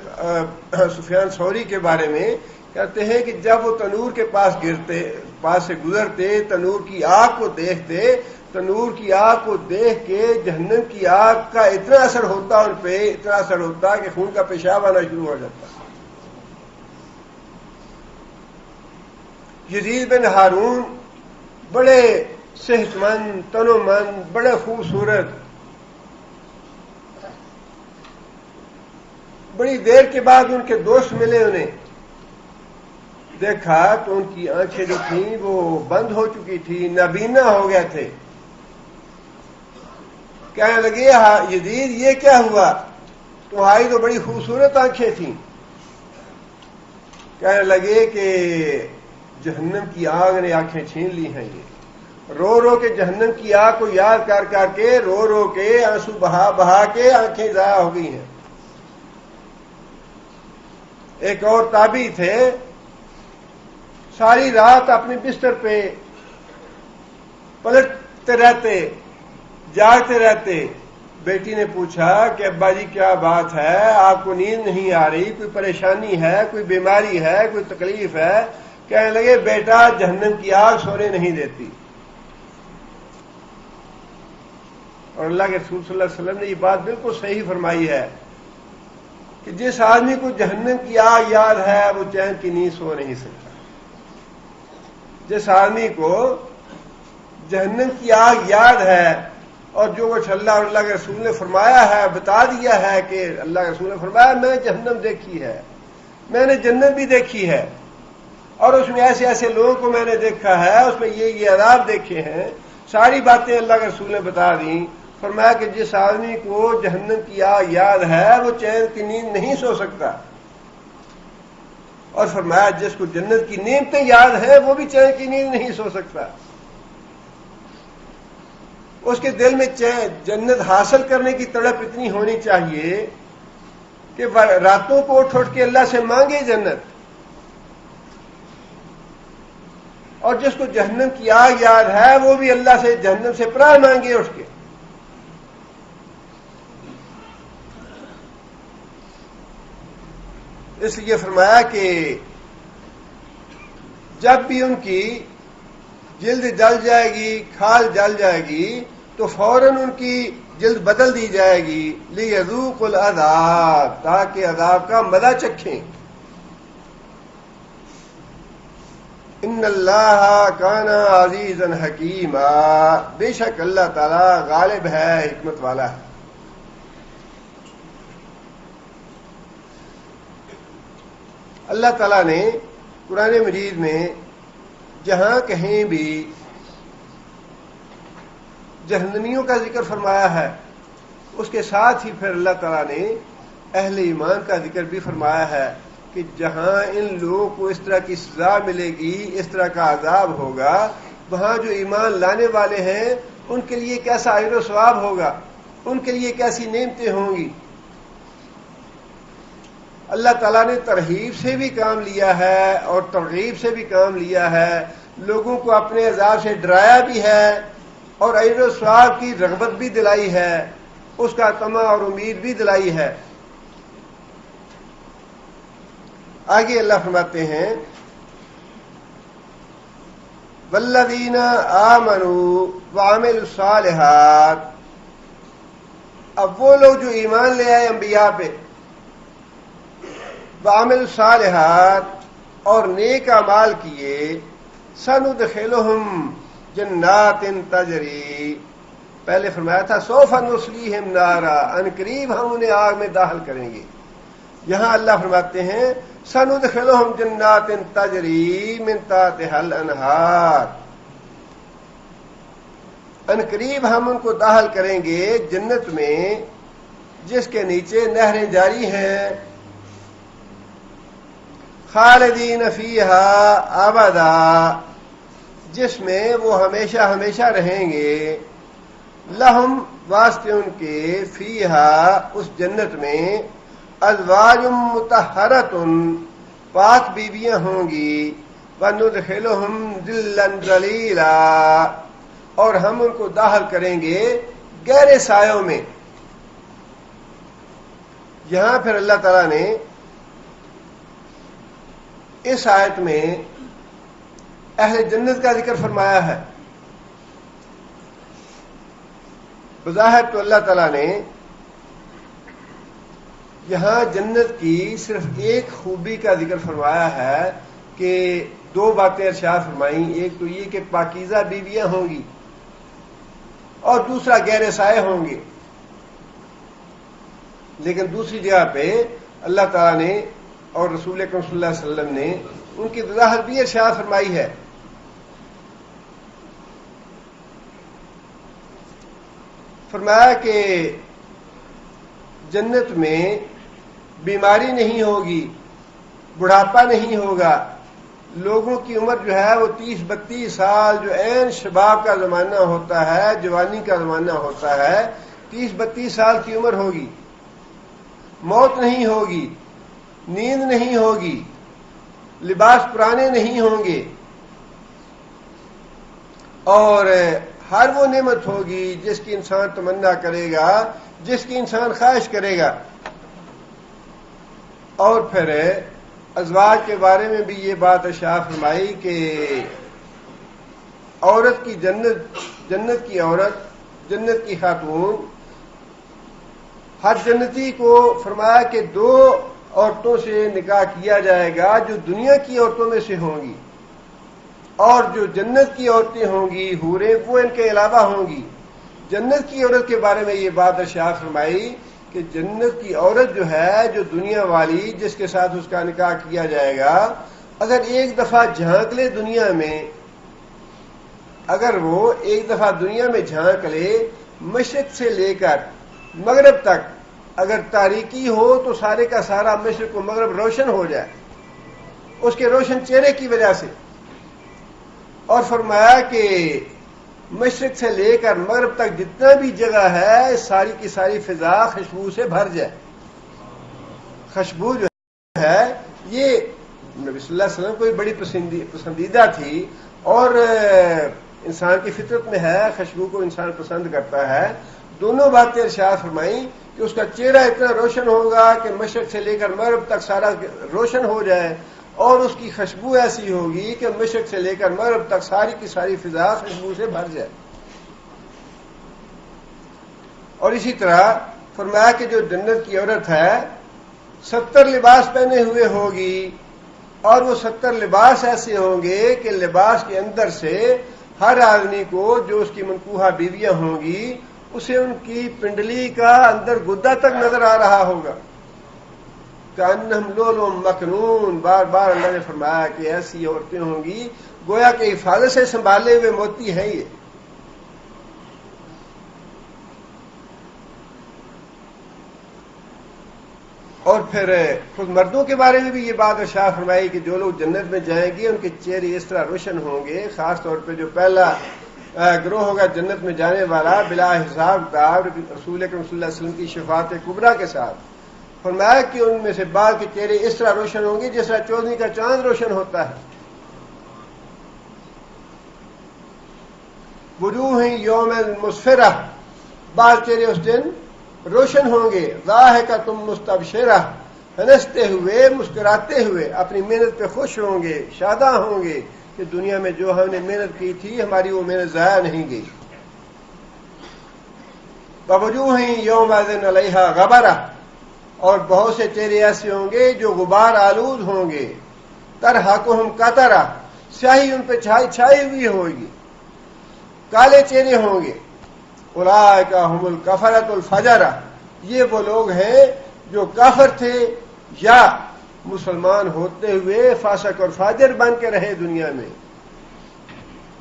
سفیان ثوری کے بارے میں کہتے ہیں کہ جب وہ تنور کے پاس سے گزرتے، تنور کی آگ کو دیکھتے، تنور کی آگ کو دیکھ کے جہنم کی آگ کا اتنا اثر ہوتا ان پہ، اتنا اثر ہوتا کہ خون کا پیشاب آنا شروع ہو جاتا. یزید بن ہارون بڑے صحت مند، تنو مند، بڑے خوبصورت. بڑی دیر کے بعد ان کے دوست ملے، انہیں دیکھا تو ان کی آنکھیں جو تھیں وہ بند ہو چکی تھی، نابینا ہو گئے تھے. کہنے لگے یزید یہ کیا ہوا، تمہاری تو بڑی خوبصورت آنکھیں تھیں. کہنے لگے کہ جہنم کی آگ نے آنکھیں چھین لی ہیں. یہ رو رو کے جہنم کی آگ کو یاد کر کر کے، رو رو کے، آنسو بہا بہا کے آنکھیں ضائع ہو گئی ہیں. ایک اور تابعی تھے، ساری رات اپنے بستر پہ پلٹتے رہتے، جاگتے رہتے. بیٹی نے پوچھا کہ ابا جی کیا بات ہے، آپ کو نیند نہیں آ رہی، کوئی پریشانی ہے، کوئی بیماری ہے، کوئی تکلیف ہے؟ کہنے لگے بیٹا جہنم کی آگ سونے نہیں دیتی. اور اللہ کے رسول صلی اللہ علیہ وسلم نے یہ بات بالکل صحیح فرمائی ہے کہ جس آدمی کو جہنم کی آگ یاد ہے وہ چین کی نیند سو نہیں سکتا. جس آدمی کو جہنم کی آگ یاد ہے اور جو کچھ اللہ اور اللہ کے رسول نے فرمایا ہے، بتا دیا ہے کہ اللہ کے رسول نے فرمایا میں جہنم دیکھی ہے، میں نے جنت بھی دیکھی ہے، اور اس میں ایسے ایسے لوگوں کو میں نے دیکھا ہے، اس میں یہ عذاب دیکھے ہیں، ساری باتیں اللہ کے رسول نے بتا دیں. فرمایا کہ جس آدمی کو جہنم کی آگ یاد ہے وہ چین کی نیند نہیں سو سکتا. اور فرمایا جس کو جنت کی نعمتیں یاد ہیں وہ بھی چین کی نیند نہیں سو سکتا. اس کے دل میں جنت حاصل کرنے کی تڑپ اتنی ہونی چاہیے کہ راتوں کو اٹھ اٹھ کے اللہ سے مانگے جنت. اور جس کو جہنم کی آگ یاد ہے وہ بھی اللہ سے جہنم سے پناہ مانگے اٹھ کے. اس لیے فرمایا کہ جب بھی ان کی جلد جل جائے گی، کھال جل جائے گی، تو فوراً ان کی جلد بدل دی جائے گی لِيَذُوقُوا الْعَذَابَ، تاکہ عذاب کا مزہ چکھیں. ان اللہ کان عزیزا حکیما، بے شک اللہ تعالی غالب ہے، حکمت والا ہے. اللہ تعالیٰ نے قرآن مجید میں جہاں کہیں بھی جہنمیوں کا ذکر فرمایا ہے اس کے ساتھ ہی پھر اللہ تعالیٰ نے اہل ایمان کا ذکر بھی فرمایا ہے کہ جہاں ان لوگوں کو اس طرح کی سزا ملے گی، اس طرح کا عذاب ہوگا، وہاں جو ایمان لانے والے ہیں ان کے لیے کیسا اجر و ثواب ہوگا، ان کے لیے کیسی نعمتیں ہوں گی. اللہ تعالیٰ نے ترغیب سے بھی کام لیا ہے اور ترغیب سے بھی کام لیا ہے، لوگوں کو اپنے عذاب سے ڈرایا بھی ہے اور اجر و ثواب کی رغبت بھی دلائی ہے، اس کا طمع اور امید بھی دلائی ہے. آگے اللہ فرماتے ہیں والذین آمنوا وعملوا الصالحات. اب وہ لوگ جو ایمان لے آئے انبیاء پہ وعملوا الصالحات اور نیک اعمال کیے سندخلہم جنات تجری پہلے فرمایا تھا سوف نصلیہم نارا ان قریب ہم انہیں آگ میں داخل کریں گے. یہاں اللہ فرماتے ہیں سندخلہم جنات تجری من تحتہا الانہار ان قریب ہم ان کو داخل کریں گے جنت میں جس کے نیچے نہریں جاری ہیں. خالدین فیہا ابدا جس میں وہ ہمیشہ ہمیشہ رہیں گے. لہم واسطے ان کے فیہا اس جنت میں ازواج مطہرۃ پاک بیویاں ہوں گی. وندخلہم ظلا ظلیلا اور ہم ان کو داخل کریں گے گہرے سایوں میں. یہاں پھر اللہ تعالیٰ نے اس آیت میں اہل جنت کا ذکر فرمایا ہے. بظاہر تو اللہ تعالیٰ نے یہاں جنت کی صرف ایک خوبی کا ذکر فرمایا ہے کہ دو باتیں ارشاد فرمائیں. ایک تو یہ کہ پاکیزہ بیویاں ہوں گی اور دوسرا گہرے سائے ہوں گے. لیکن دوسری جگہ پہ اللہ تعالیٰ نے اور رسول اکرم صلی اللہ علیہ وسلم نے ان کی وضاحت بھی ارشاد فرمائی ہے. فرمایا کہ جنت میں بیماری نہیں ہوگی، بڑھاپا نہیں ہوگا. لوگوں کی عمر جو ہے وہ 30-32 سال جو عین شباب کا زمانہ ہوتا ہے، جوانی کا زمانہ ہوتا ہے، 30-32 سال کی عمر ہوگی. موت نہیں ہوگی، نیند نہیں ہوگی، لباس پرانے نہیں ہوں گے، اور ہر وہ نعمت ہوگی جس کی انسان تمنا کرے گا، جس کی انسان خواہش کرے گا. اور پھر ازواج کے بارے میں بھی یہ بات ارشاد فرمائی کہ عورت کی جنت کی عورت، جنت کی خاتون، ہر جنتی کو فرمایا کہ 2 عورتوں سے نکاح کیا جائے گا جو دنیا کی عورتوں میں سے ہوں گی، اور جو جنت کی عورتیں ہوں گی حوریں وہ ان کے علاوہ ہوں گی. جنت کی عورت کے بارے میں یہ بات ارشاد فرمائی کہ جنت کی عورت جو ہے، جو دنیا والی جس کے ساتھ اس کا نکاح کیا جائے گا، اگر ایک دفعہ جھانک لے دنیا میں، اگر وہ ایک دفعہ دنیا میں جھانک لے، مشرق سے لے کر مغرب تک اگر تاریکی ہو تو سارے کا سارا مشرق و مغرب روشن ہو جائے اس کے روشن چہرے کی وجہ سے. اور فرمایا کہ مشرق سے لے کر مغرب تک جتنا بھی جگہ ہے ساری کی ساری فضا خوشبو سے بھر جائے. خوشبو جو ہے یہ نبی صلی اللہ علیہ وسلم کو بڑی پسندیدہ تھی، اور انسان کی فطرت میں ہے، خوشبو کو انسان پسند کرتا ہے. دونوں باتیں ارشاد فرمائیں کہ اس کا چہرہ اتنا روشن ہوگا کہ مشرق سے لے کر مغرب تک سارا روشن ہو جائے، اور اس کی خوشبو ایسی ہوگی کہ مشرق سے لے کر مغرب تک ساری کی ساری فضا خوشبو سے بھر جائے. اور اسی طرح فرمایا کہ جو جنت کی عورت ہے 70 لباس پہنے ہوئے ہوگی، اور وہ 70 لباس ایسے ہوں گے کہ لباس کے اندر سے ہر آدمی کو جو اس کی منکوحہ بیویاں ہوں گی اسے ان کی پنڈلی کا اندر گدا تک نظر آ رہا ہوگا. کأنہم لؤلؤ مکنون، بار بار اللہ نے فرمایا کہ ایسی عورتیں ہوں گی گویا کہ حفاظت سے سنبھالے ہوئے موتی ہیں یہ. اور پھر خود مردوں کے بارے میں بھی یہ بات ارشاد فرمائی کہ جو لوگ جنت میں جائیں گے ان کے چہرے اس طرح روشن ہوں گے. خاص طور پہ جو پہلا گروہ ہوگا جنت میں جانے والا بلا حساب کتاب رسول اکرم صلی اللہ علیہ وسلم کی شفاعت کبریٰ کے ساتھ، فرمایا کہ ان میں سے بعض کے چہرے اس طرح روشن ہوں گے جس طرح چودھری کا چاند روشن ہوتا ہے. وجوہ یوم مسفرہ، بعض چہرے اس دن روشن ہوں گے. ضاحکۃ مستبشرہ، ہنستے ہوئے مسکراتے ہوئے اپنی محنت پہ خوش ہوں گے، شاداں ہوں گے کہ دنیا میں جو ہم نے محنت کی تھی ہماری وہ محنت ضائع نہیں گئی. ووجوہ یومئذ علیہا غبرہ، اور بہت سے چہرے ایسے ہوں گے جو غبار آلود ہوں گے، ترحقہم قطرہ، سیاہی ان پہ چھائی ہوئی ہوگی، کالے چہرے ہوں گے۔ اولئک ھم الکفرۃ الفجرہ، یہ وہ لوگ ہیں جو کافر تھے یا مسلمان ہوتے ہوئے فاسق اور فاجر بن کے رہے دنیا میں،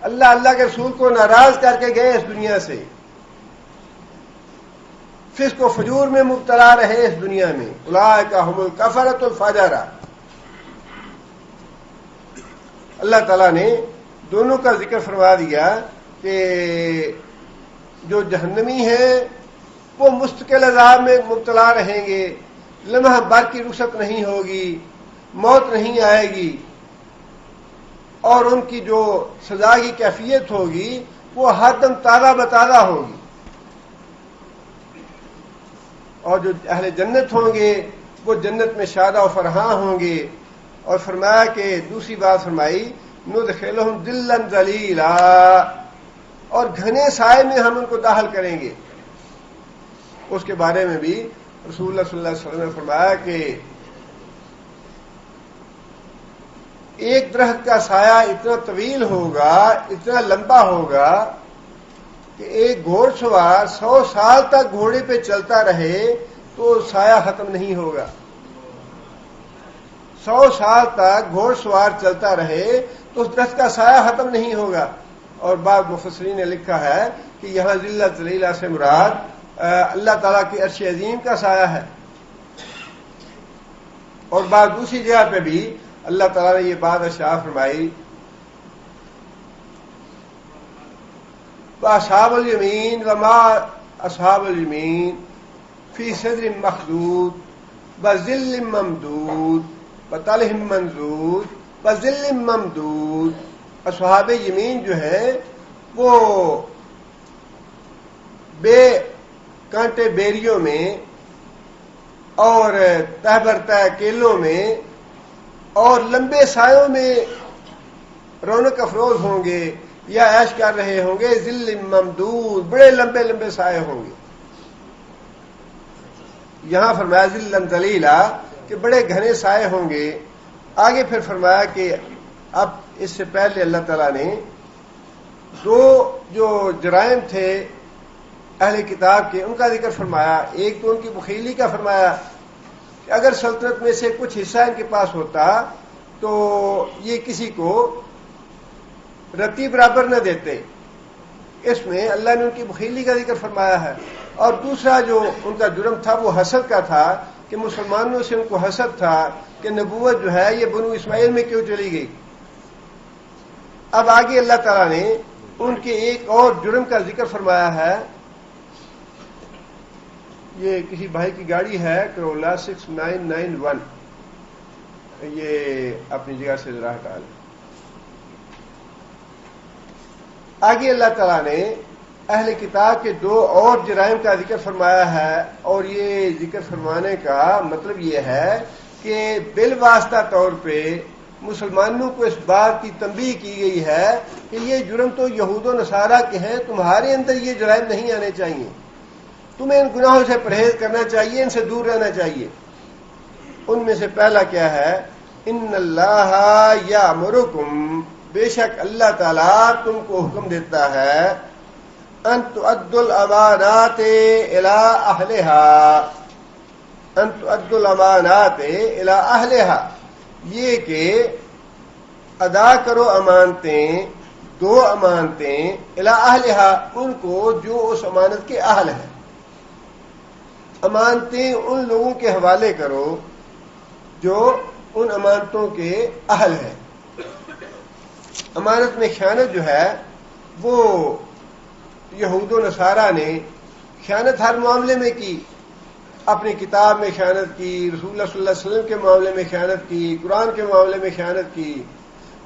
اللہ کے رسول کو ناراض کر کے گئے اس دنیا سے، فسق و فجور میں مبتلا رہے اس دنیا میں۔ اولئک ھم الکفرۃ الفجرہ۔ اللہ تعالیٰ نے دونوں کا ذکر فرما دیا کہ جو جہنمی ہیں وہ مستقل عذاب میں مبتلا رہیں گے، لمحہ بھر کی رخصت نہیں ہوگی، موت نہیں آئے گی، اور ان کی جو سزا کی کیفیت ہوگی وہ ہر دم تازہ بتازہ ہوگی۔ اور جو اہل جنت ہوں گے وہ جنت میں شادہ و فرحاں ہوں گے۔ اور فرمایا کہ دوسری بات فرمائی، ندخلہم ذلا ذلیلا، اور گھنے سائے میں ہم ان کو داخل کریں گے۔ اس کے بارے میں بھی رسول اللہ صلی اللہ علیہ وسلم نے فرمایا کہ ایک درخت کا سایہ اتنا طویل ہوگا، اتنا لمبا ہوگا کہ ایک گھوڑ سوار 100 سال تک گھوڑے پہ چلتا رہے تو سایہ ختم نہیں ہوگا۔ 100 سال تک گھوڑ سوار چلتا رہے تو اس درخت کا سایہ ختم نہیں ہوگا۔ اور بعض مفسرین نے لکھا ہے کہ یہاں ذلہ ذلیلہ سے مراد اللہ تعالیٰ کی عرش عظیم کا سایہ ہے۔ اور بعض دوسری جگہ پہ بھی اللہ تعالیٰ نے یہ بات ارشاد فرمائی، اصحاب الیمین وما اصحاب الیمین فی صدر مخضود بظل ممدود بطلح منضود بظل ممدود۔ اصحاب یمین جو ہیں وہ بے کانٹے بیریوں میں اور تہ بر تہ کیلوں میں اور لمبے سایوں میں رونق افروز ہوں گے یا عیش کر رہے ہوں گے۔ ذل ممدود، بڑے لمبے لمبے سائے ہوں گے۔ یہاں فرمایا ذلا ذلیلا کہ بڑے گھنے سائے ہوں گے۔ آگے پھر فرمایا کہ اب اس سے پہلے اللہ تعالیٰ نے دو جو جرائم تھے اہل کتاب کے ان کا ذکر فرمایا۔ ایک تو ان کی بخیلی کا فرمایا کہ اگر سلطنت میں سے کچھ حصہ ان کے پاس ہوتا تو یہ کسی کو رتی برابر نہ دیتے، اس میں اللہ نے ان کی بخیلی کا ذکر فرمایا ہے۔ اور دوسرا جو ان کا جرم تھا وہ حسد کا تھا کہ مسلمانوں سے ان کو حسد تھا کہ نبوت جو ہے یہ بنو اسماعیل میں کیوں چلی گئی۔ اب آگے اللہ تعالیٰ نے ان کے ایک اور جرم کا ذکر فرمایا ہے۔ یہ کسی بھائی کی گاڑی ہے کرولا 6991، یہ اپنی جگہ سے ذرا ہٹا لیں۔ آگے اللہ تعالیٰ نے اہل کتاب کے دو اور جرائم کا ذکر فرمایا ہے، اور یہ ذکر فرمانے کا مطلب یہ ہے کہ بالواسطہ طور پہ مسلمانوں کو اس بات کی تنبیہ کی گئی ہے کہ یہ جرم تو یہود و نصارہ کے ہیں، تمہارے اندر یہ جرائم نہیں آنے چاہیے، تمہیں ان گناہوں سے پرہیز کرنا چاہیے، ان سے دور رہنا چاہیے۔ ان میں سے پہلا کیا ہے؟ ان اللہ یامرکم، بے شک اللہ تعالیٰ تم کو حکم دیتا ہے، ان تؤدوا الامانات الی اہلہا، ان تؤدوا الامانات الی اہلہا، یہ کہ ادا کرو امانتیں، دو امانتیں الی اہلہا، ان کو جو اس امانت کے اہل ہیں۔ امانتیں ان لوگوں کے حوالے کرو جو ان امانتوں کے اہل ہیں۔ امانت میں خیانت جو ہے وہ یہود و نصارہ نے خیانت ہر معاملے میں کی، اپنی کتاب میں خیانت کی، رسول اللہ صلی اللہ علیہ وسلم کے معاملے میں خیانت کی، قرآن کے معاملے میں خیانت کی،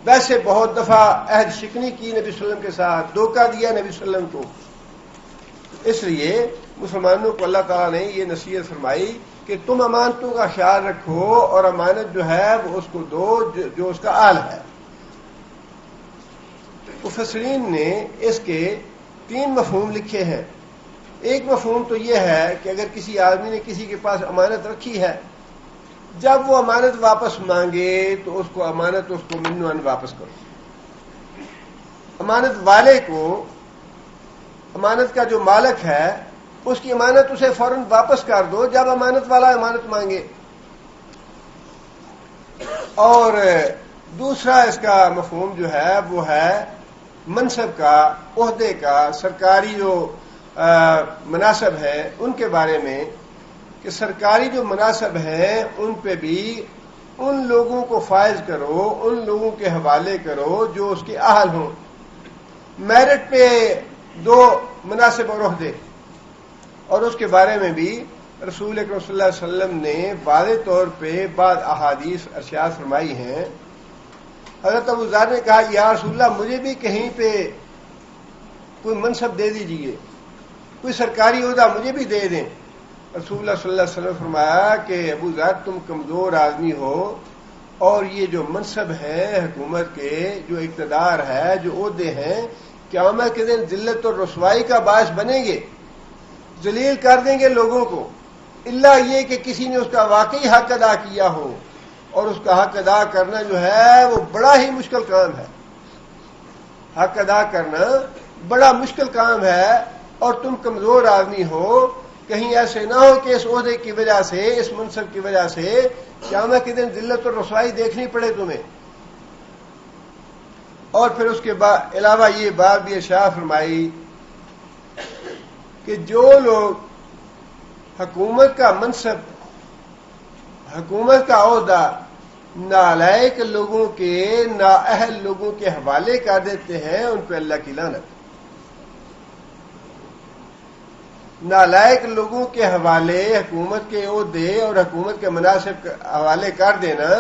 ویسے بہت دفعہ عہد شکنی کی نبی صلی اللہ علیہ وسلم کے ساتھ، دھوکہ دیا نبی صلی اللہ علیہ وسلم کو۔ اس لیے مسلمانوں کو اللہ تعالیٰ نے یہ نصیحت فرمائی کہ تم امانتوں کا خیال رکھو اور امانت جو ہے وہ اس کو دو جو اس کا اہل ہے۔ مفسرین نے اس کے 3 مفہوم لکھے ہیں۔ ایک مفہوم تو یہ ہے کہ اگر کسی آدمی نے کسی کے پاس امانت رکھی ہے، جب وہ امانت واپس مانگے تو اس کو امانت اس کو ممنوعاً واپس کرو. امانت والے کو، امانت کا جو مالک ہے، اس کی امانت اسے فوراً واپس کر دو جب امانت والا امانت مانگے. اور دوسرا اس کا مفہوم جو ہے وہ ہے منصب کا، عہدے کا، سرکاری جو مناصب ہیں ان کے بارے میں، کہ سرکاری جو مناصب ہیں ان پہ بھی ان لوگوں کو فائز کرو، ان لوگوں کے حوالے کرو جو اس کے اہل ہوں. میرٹ پہ 2 مناصب اور عہدے، اور اس کے بارے میں بھی رسول اکرم صلی اللہ علیہ وسلم نے واضح طور پہ بعض احادیث ارشاد فرمائی ہیں. حضرت ابو ذر نے کہا یا رسول اللہ مجھے بھی کہیں پہ کوئی منصب دے دیجئے، کوئی سرکاری عہدہ مجھے بھی دے دیں. رسول اللہ صلی اللہ علیہ وسلم فرمایا کہ ابو ذر تم کمزور آدمی ہو، اور یہ جو منصب ہیں حکومت کے، جو اقتدار ہے، جو عہدے ہیں، قیامت کے دن ذلت اور رسوائی کا باعث بنیں گے، ذلیل کر دیں گے لوگوں کو، الا یہ کہ کسی نے اس کا واقعی حق ادا کیا ہو. اور اس کا حق ادا کرنا جو ہے وہ بڑا ہی مشکل کام ہے. حق ادا کرنا بڑا مشکل کام ہے، اور تم کمزور آدمی ہو، کہیں ایسے نہ ہو کہ اس عہدے کی وجہ سے، اس منصب کی وجہ سے قیامت کے دن ذلت اور رسوائی دیکھنی پڑے تمہیں. اور پھر اس کے بعد علاوہ یہ بات بھی ارشاد فرمائی کہ جو لوگ حکومت کا منصب، حکومت کا عہدہ نالائق لوگوں کے، نااہل لوگوں کے حوالے کر دیتے ہیں، ان پہ اللہ کی لعنت. نالائق لوگوں کے حوالے حکومت کے عہدے اور حکومت کے مناصب کے حوالے کر دینا،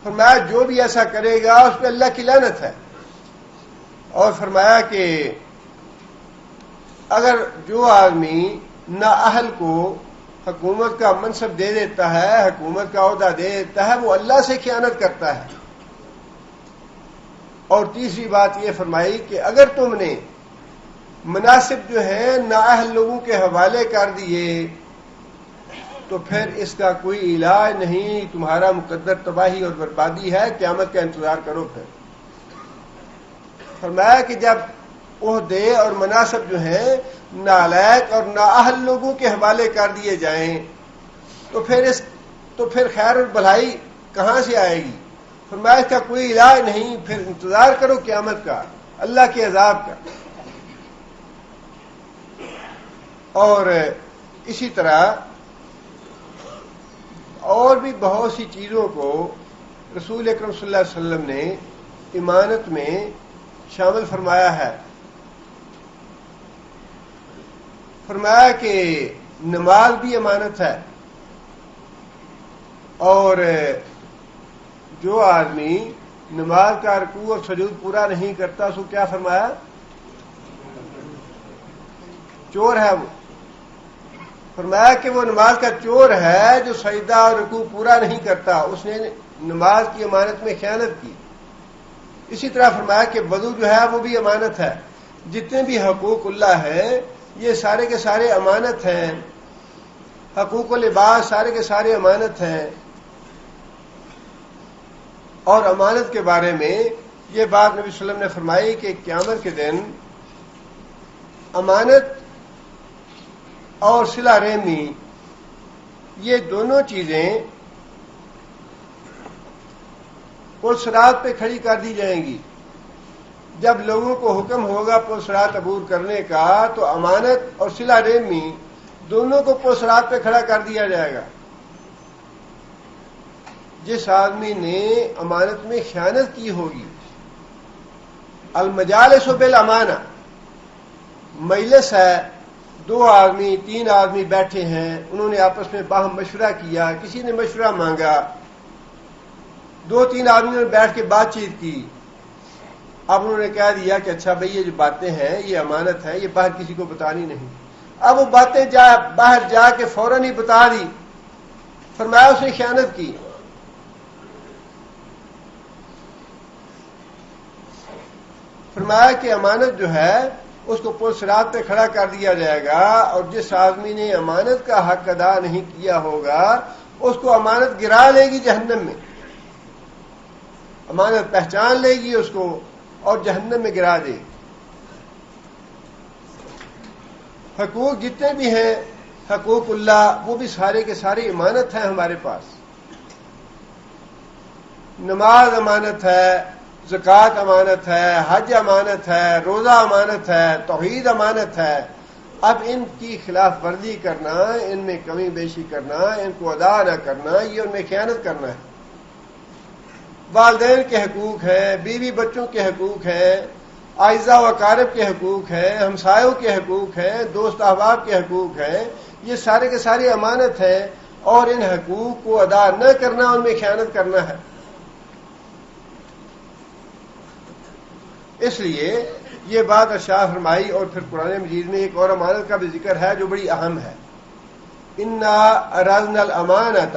فرمایا جو بھی ایسا کرے گا اس پہ اللہ کی لعنت ہے. اور فرمایا کہ اگر جو آدمی نااہل کو حکومت کا منصب دے دیتا ہے، حکومت کا عہدہ دے دیتا ہے، وہ اللہ سے خیانت کرتا ہے. اور تیسری بات یہ فرمائی کہ اگر تم نے مناسب جو ہیں نااہل لوگوں کے حوالے کر دیے تو پھر اس کا کوئی علاج نہیں، تمہارا مقدر تباہی اور بربادی ہے، قیامت کا انتظار کرو. پھر فرمایا کہ جب عہدے اور مناصب جو ہیں نالائق اور نااہل لوگوں کے حوالے کر دیے جائیں تو پھر خیر اور بھلائی کہاں سے آئے گی؟ فرمایا اس کا کوئی علاج نہیں، پھر انتظار کرو قیامت کا، اللہ کے عذاب کا. اور اسی طرح اور بھی بہت سی چیزوں کو رسول اکرم صلی اللہ علیہ وسلم نے امانت میں شامل فرمایا ہے. فرمایا کہ نماز بھی امانت ہے، اور جو آدمی نماز کا رکوع اور سجود پورا نہیں کرتا اس کو کیا فرمایا؟ چور ہے وہ. فرمایا کہ وہ نماز کا چور ہے جو سجدہ اور رکوع پورا نہیں کرتا، اس نے نماز کی امانت میں خیانت کی. اسی طرح فرمایا کہ وضو جو ہے وہ بھی امانت ہے. جتنے بھی حقوق اللہ ہیں یہ سارے کے سارے امانت ہیں. حقوق العباد سارے کے سارے امانت ہیں. اور امانت کے بارے میں یہ بات نبی صلی اللہ علیہ وسلم نے فرمائی کہ قیامت کے دن امانت اور صلہ رحمی یہ دونوں چیزیں پلصراط پہ کھڑی کر دی جائیں گی. جب لوگوں کو حکم ہوگا پلصراط عبور کرنے کا تو امانت اور صلہ رحمی دونوں کو پلصراط پہ کھڑا کر دیا جائے گا. جس آدمی نے امانت میں خیانت کی ہوگی، المجالس بالامانہ، مجلس ہے، 2 آدمی 3 آدمی بیٹھے ہیں، انہوں نے آپس میں باہم مشورہ کیا، کسی نے مشورہ مانگا، 2-3 آدمیوں نے بیٹھ کے بات چیت کی. اب انہوں نے کہہ دیا کہ اچھا بھئی یہ جو باتیں ہیں یہ امانت ہے، یہ باہر کسی کو بتانی نہیں. اب وہ باتیں باہر جا کے فوراً ہی بتا دی. فرمایا اس نے خیانت کی. فرمایا کہ امانت جو ہے اس کو پل صراط پہ کھڑا کر دیا جائے گا، اور جس آدمی نے امانت کا حق ادا نہیں کیا ہوگا اس کو امانت گرا لے گی جہنم میں، امانت پہچان لے گی اس کو اور جہنم میں گرا دے گی۔ حقوق جتنے بھی ہیں حقوق اللہ، وہ بھی سارے کے سارے امانت ہیں ہمارے پاس۔ نماز امانت ہے، زکوٰۃ امانت ہے، حج امانت ہے، روزہ امانت ہے، توحید امانت ہے۔ اب ان کی خلاف ورزی کرنا، ان میں کمی بیشی کرنا، ان کو ادا نہ کرنا، یہ ان میں خیانت کرنا ہے۔ والدین کے حقوق ہیں، بیوی بچوں کے حقوق ہیں، اعزاء و اقارب کے حقوق ہیں، ہمسایوں کے حقوق ہیں، دوست احباب کے حقوق ہیں، یہ سارے کے سارے امانت ہیں، اور ان حقوق کو ادا نہ کرنا ان میں خیانت کرنا ہے۔ اس لیے یہ بات ارشاد فرمائی، اور پھر قرآن مجید میں ایک اور امانت کا بھی ذکر ہے جو بڑی اہم ہے۔ انا عرضنا الامانۃ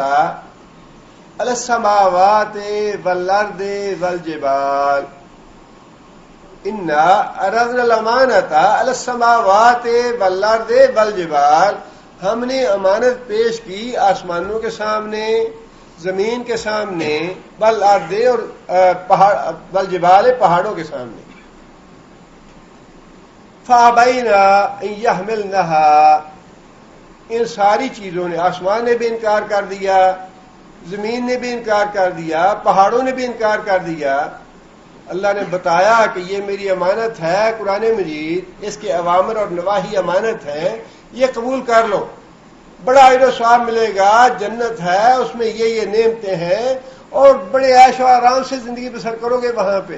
علی السماوات والارض والجبال، انا عرضنا الامانۃ علی السماوات والارض والجبال، ہم نے امانت پیش کی آسمانوں کے سامنے، زمین کے سامنے، والارض اور والجبال پہاڑوں کے سامنے۔ فابینا ان یحملنها، ان ساری چیزوں نے، آسمان نے بھی انکار کر دیا، زمین نے بھی انکار کر دیا، پہاڑوں نے بھی انکار کر دیا۔ اللہ نے بتایا کہ یہ میری امانت ہے قرآن مجید، اس کے اوامر اور نواہی امانت ہیں، یہ قبول کر لو، بڑا اجر و ثواب ملے گا، جنت ہے، اس میں یہ نعمتیں ہیں، اور بڑے عیش و آرام سے زندگی بسر کرو گے وہاں پہ۔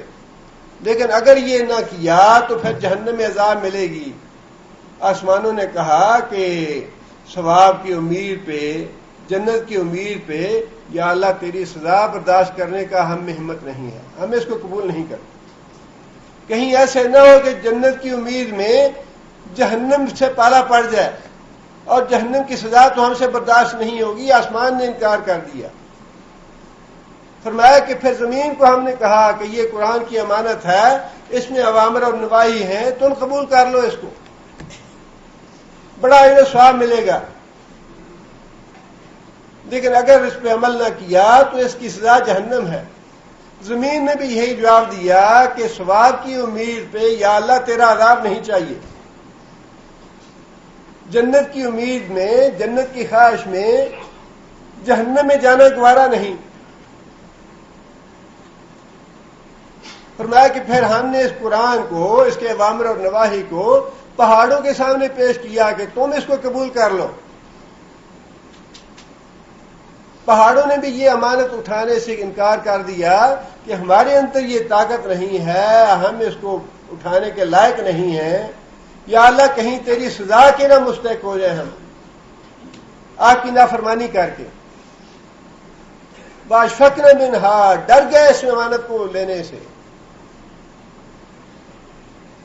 لیکن اگر یہ نہ کیا تو پھر جہنم میں عذاب ملے گی۔ آسمانوں نے کہا کہ ثواب کی امید پہ، جنت کی امید پہ، یا اللہ تیری سزا برداشت کرنے کا ہم میں ہمت نہیں ہے، ہم اس کو قبول نہیں کرتے۔ کہیں ایسے نہ ہو کہ جنت کی امید میں جہنم سے پالا پڑ جائے، اور جہنم کی سزا تو ہم سے برداشت نہیں ہوگی، آسمان نے انکار کر دیا۔ فرمایا کہ پھر زمین کو ہم نے کہا کہ یہ قرآن کی امانت ہے، اس میں اوامر اور نواہی ہیں، تم قبول کر لو اس کو، بڑا اجر و ثواب ملے گا۔ لیکن اگر اس پہ عمل نہ کیا تو اس کی سزا جہنم ہے۔ زمین نے بھی یہی جواب دیا کہ ثواب کی امید پہ یا اللہ تیرا عذاب نہیں چاہیے، جنت کی امید میں، جنت کی خواہش میں جہنم میں جانا گوارا نہیں۔ فرمایا کہ پھر ہم نے اس قرآن کو، اس کے اوامر اور نواہی کو پہاڑوں کے سامنے پیش کیا کہ تم اس کو قبول کر لو۔ پہاڑوں نے بھی یہ امانت اٹھانے سے انکار کر دیا کہ ہمارے اندر یہ طاقت نہیں ہے، ہم اس کو اٹھانے کے لائق نہیں ہیں، یا اللہ کہیں تیری سزا کے نہ مستحق ہو جائے ہم آپ کی نافرمانی کر کے۔ واشفقنا منہا، ڈر گئے اس امانت کو لینے سے۔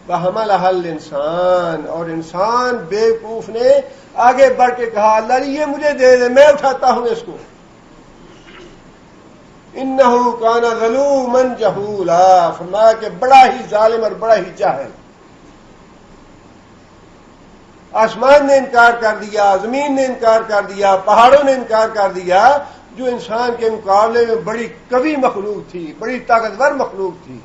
وحملها الانسان، اور انسان بیوقوف نے آگے بڑھ کے کہا اللہ یہ مجھے دے دے، میں اٹھاتا ہوں اس کو۔ انہ کان ظلوما جہولا، فرمایا کہ بڑا ہی ظالم اور بڑا ہی جاہل۔ آسمان نے انکار کر دیا، زمین نے انکار کر دیا، پہاڑوں نے انکار کر دیا، جو انسان کے مقابلے میں بڑی قوی مخلوق تھی، بڑی طاقتور مخلوق تھی،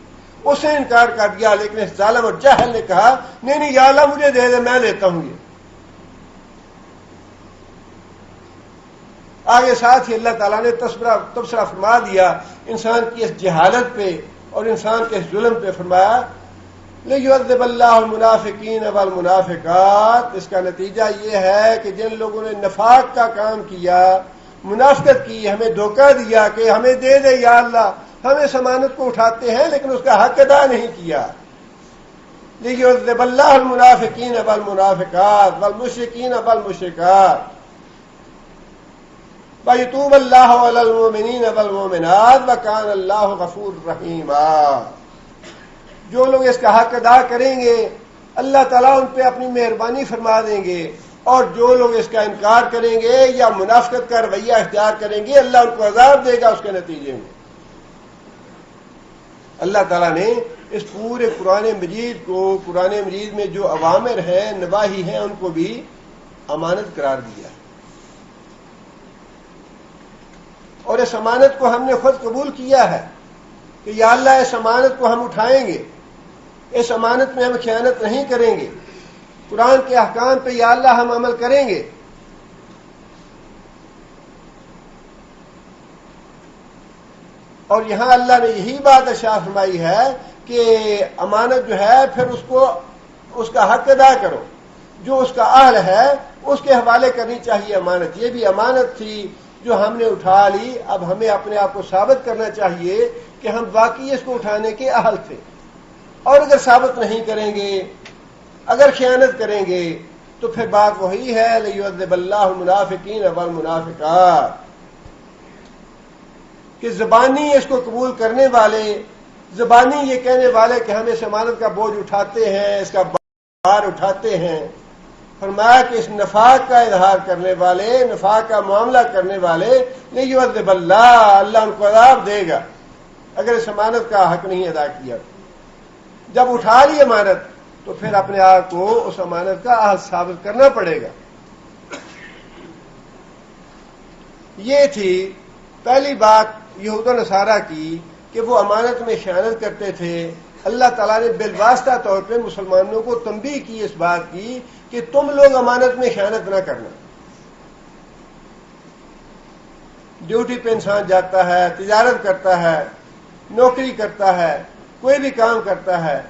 اس نے انکار کر دیا۔ لیکن اس ظالم اور جاہل نے کہا نہیں یا اللہ مجھے دے دے، میں لیتا ہوں یہ۔ آگے ساتھ ہی اللہ تعالیٰ نے تبصرہ فرما دیا انسان کی اس جہالت پہ اور انسان کے اس ظلم پہ۔ فرمایا لِيُعَذِّبَ اللَّهُ الْمُنَافِقِينَ وَالْمُنَافِقَاتِ، اس کا نتیجہ یہ ہے کہ جن لوگوں نے نفاق کا کام کیا، منافقت کی، ہمیں دھوکہ دیا کہ ہمیں دے دے یا اللہ، ہم اس امانت کو اٹھاتے ہیں لیکن اس کا حق ادا نہیں کیا۔ لِيُعَذِّبَ اللَّهُ الْمُنَافِقِينَ وَالْمُنَافِقَاتِ وَالْمُشْرِكِينَ وَالْمُشْرِكَاتِ وَيَتُوبَ اللَّهُ عَلَى الْمُؤْمِنِينَ وَالْمُؤْمِنَاتِ وَكَانَ اللَّهُ غَفُورًا رَحِيمًا۔ جو لوگ اس کا حق ادا کریں گے اللہ تعالیٰ ان پہ اپنی مہربانی فرما دیں گے، اور جو لوگ اس کا انکار کریں گے یا منافقت کا رویہ اختیار کریں گے اللہ ان کو عذاب دے گا اس کے نتیجے میں۔ اللہ تعالیٰ نے اس پورے قرآن مجید کو، قرآن مجید میں جو اوامر ہیں، نواہی ہیں، ان کو بھی امانت قرار دیا ہے، اور اس امانت کو ہم نے خود قبول کیا ہے کہ یا اللہ اس امانت کو ہم اٹھائیں گے، اس امانت میں ہم خیانت نہیں کریں گے، قرآن کے احکام پہ یا اللہ ہم عمل کریں گے۔ اور یہاں اللہ نے یہی بات ارشاد فرمائی ہے کہ امانت جو ہے پھر اس کا حق ادا کرو، جو اس کا اہل ہے اس کے حوالے کرنی چاہیے امانت۔ یہ بھی امانت تھی جو ہم نے اٹھا لی، اب ہمیں اپنے آپ کو ثابت کرنا چاہیے کہ ہم واقعی اس کو اٹھانے کے اہل تھے، اور اگر ثابت نہیں کریں گے، اگر خیانت کریں گے تو پھر بات وہی ہے لِيُعَذِّبَ اللَّهُ الْمُنَافِقِينَ وَالْمُنَافِقَاتِ، کہ زبانی اس کو قبول کرنے والے، زبانی یہ کہنے والے کہ ہم اس امانت کا بوجھ اٹھاتے ہیں، اس کا بار اٹھاتے ہیں، فرمایا کہ اس نفاق کا اظہار کرنے والے، نفاق کا معاملہ کرنے والے لِيُعَذِّبَ اللَّهُ، اللہ ان کو عذاب دے گا اگر اس امانت کا حق نہیں ادا کیا۔ جب اٹھا لی امانت تو پھر اپنے آپ کو اس امانت کا اہل ثابت کرنا پڑے گا۔ یہ تھی پہلی بات یہود و نصارہ کی کہ وہ امانت میں خیانت کرتے تھے۔ اللہ تعالیٰ نے بالواسطہ طور پہ مسلمانوں کو تنبیہ کی اس بات کی کہ تم لوگ امانت میں خیانت نہ کرنا۔ ڈیوٹی پہ انسان جاتا ہے، تجارت کرتا ہے، نوکری کرتا ہے، کوئی بھی کام کرتا ہے،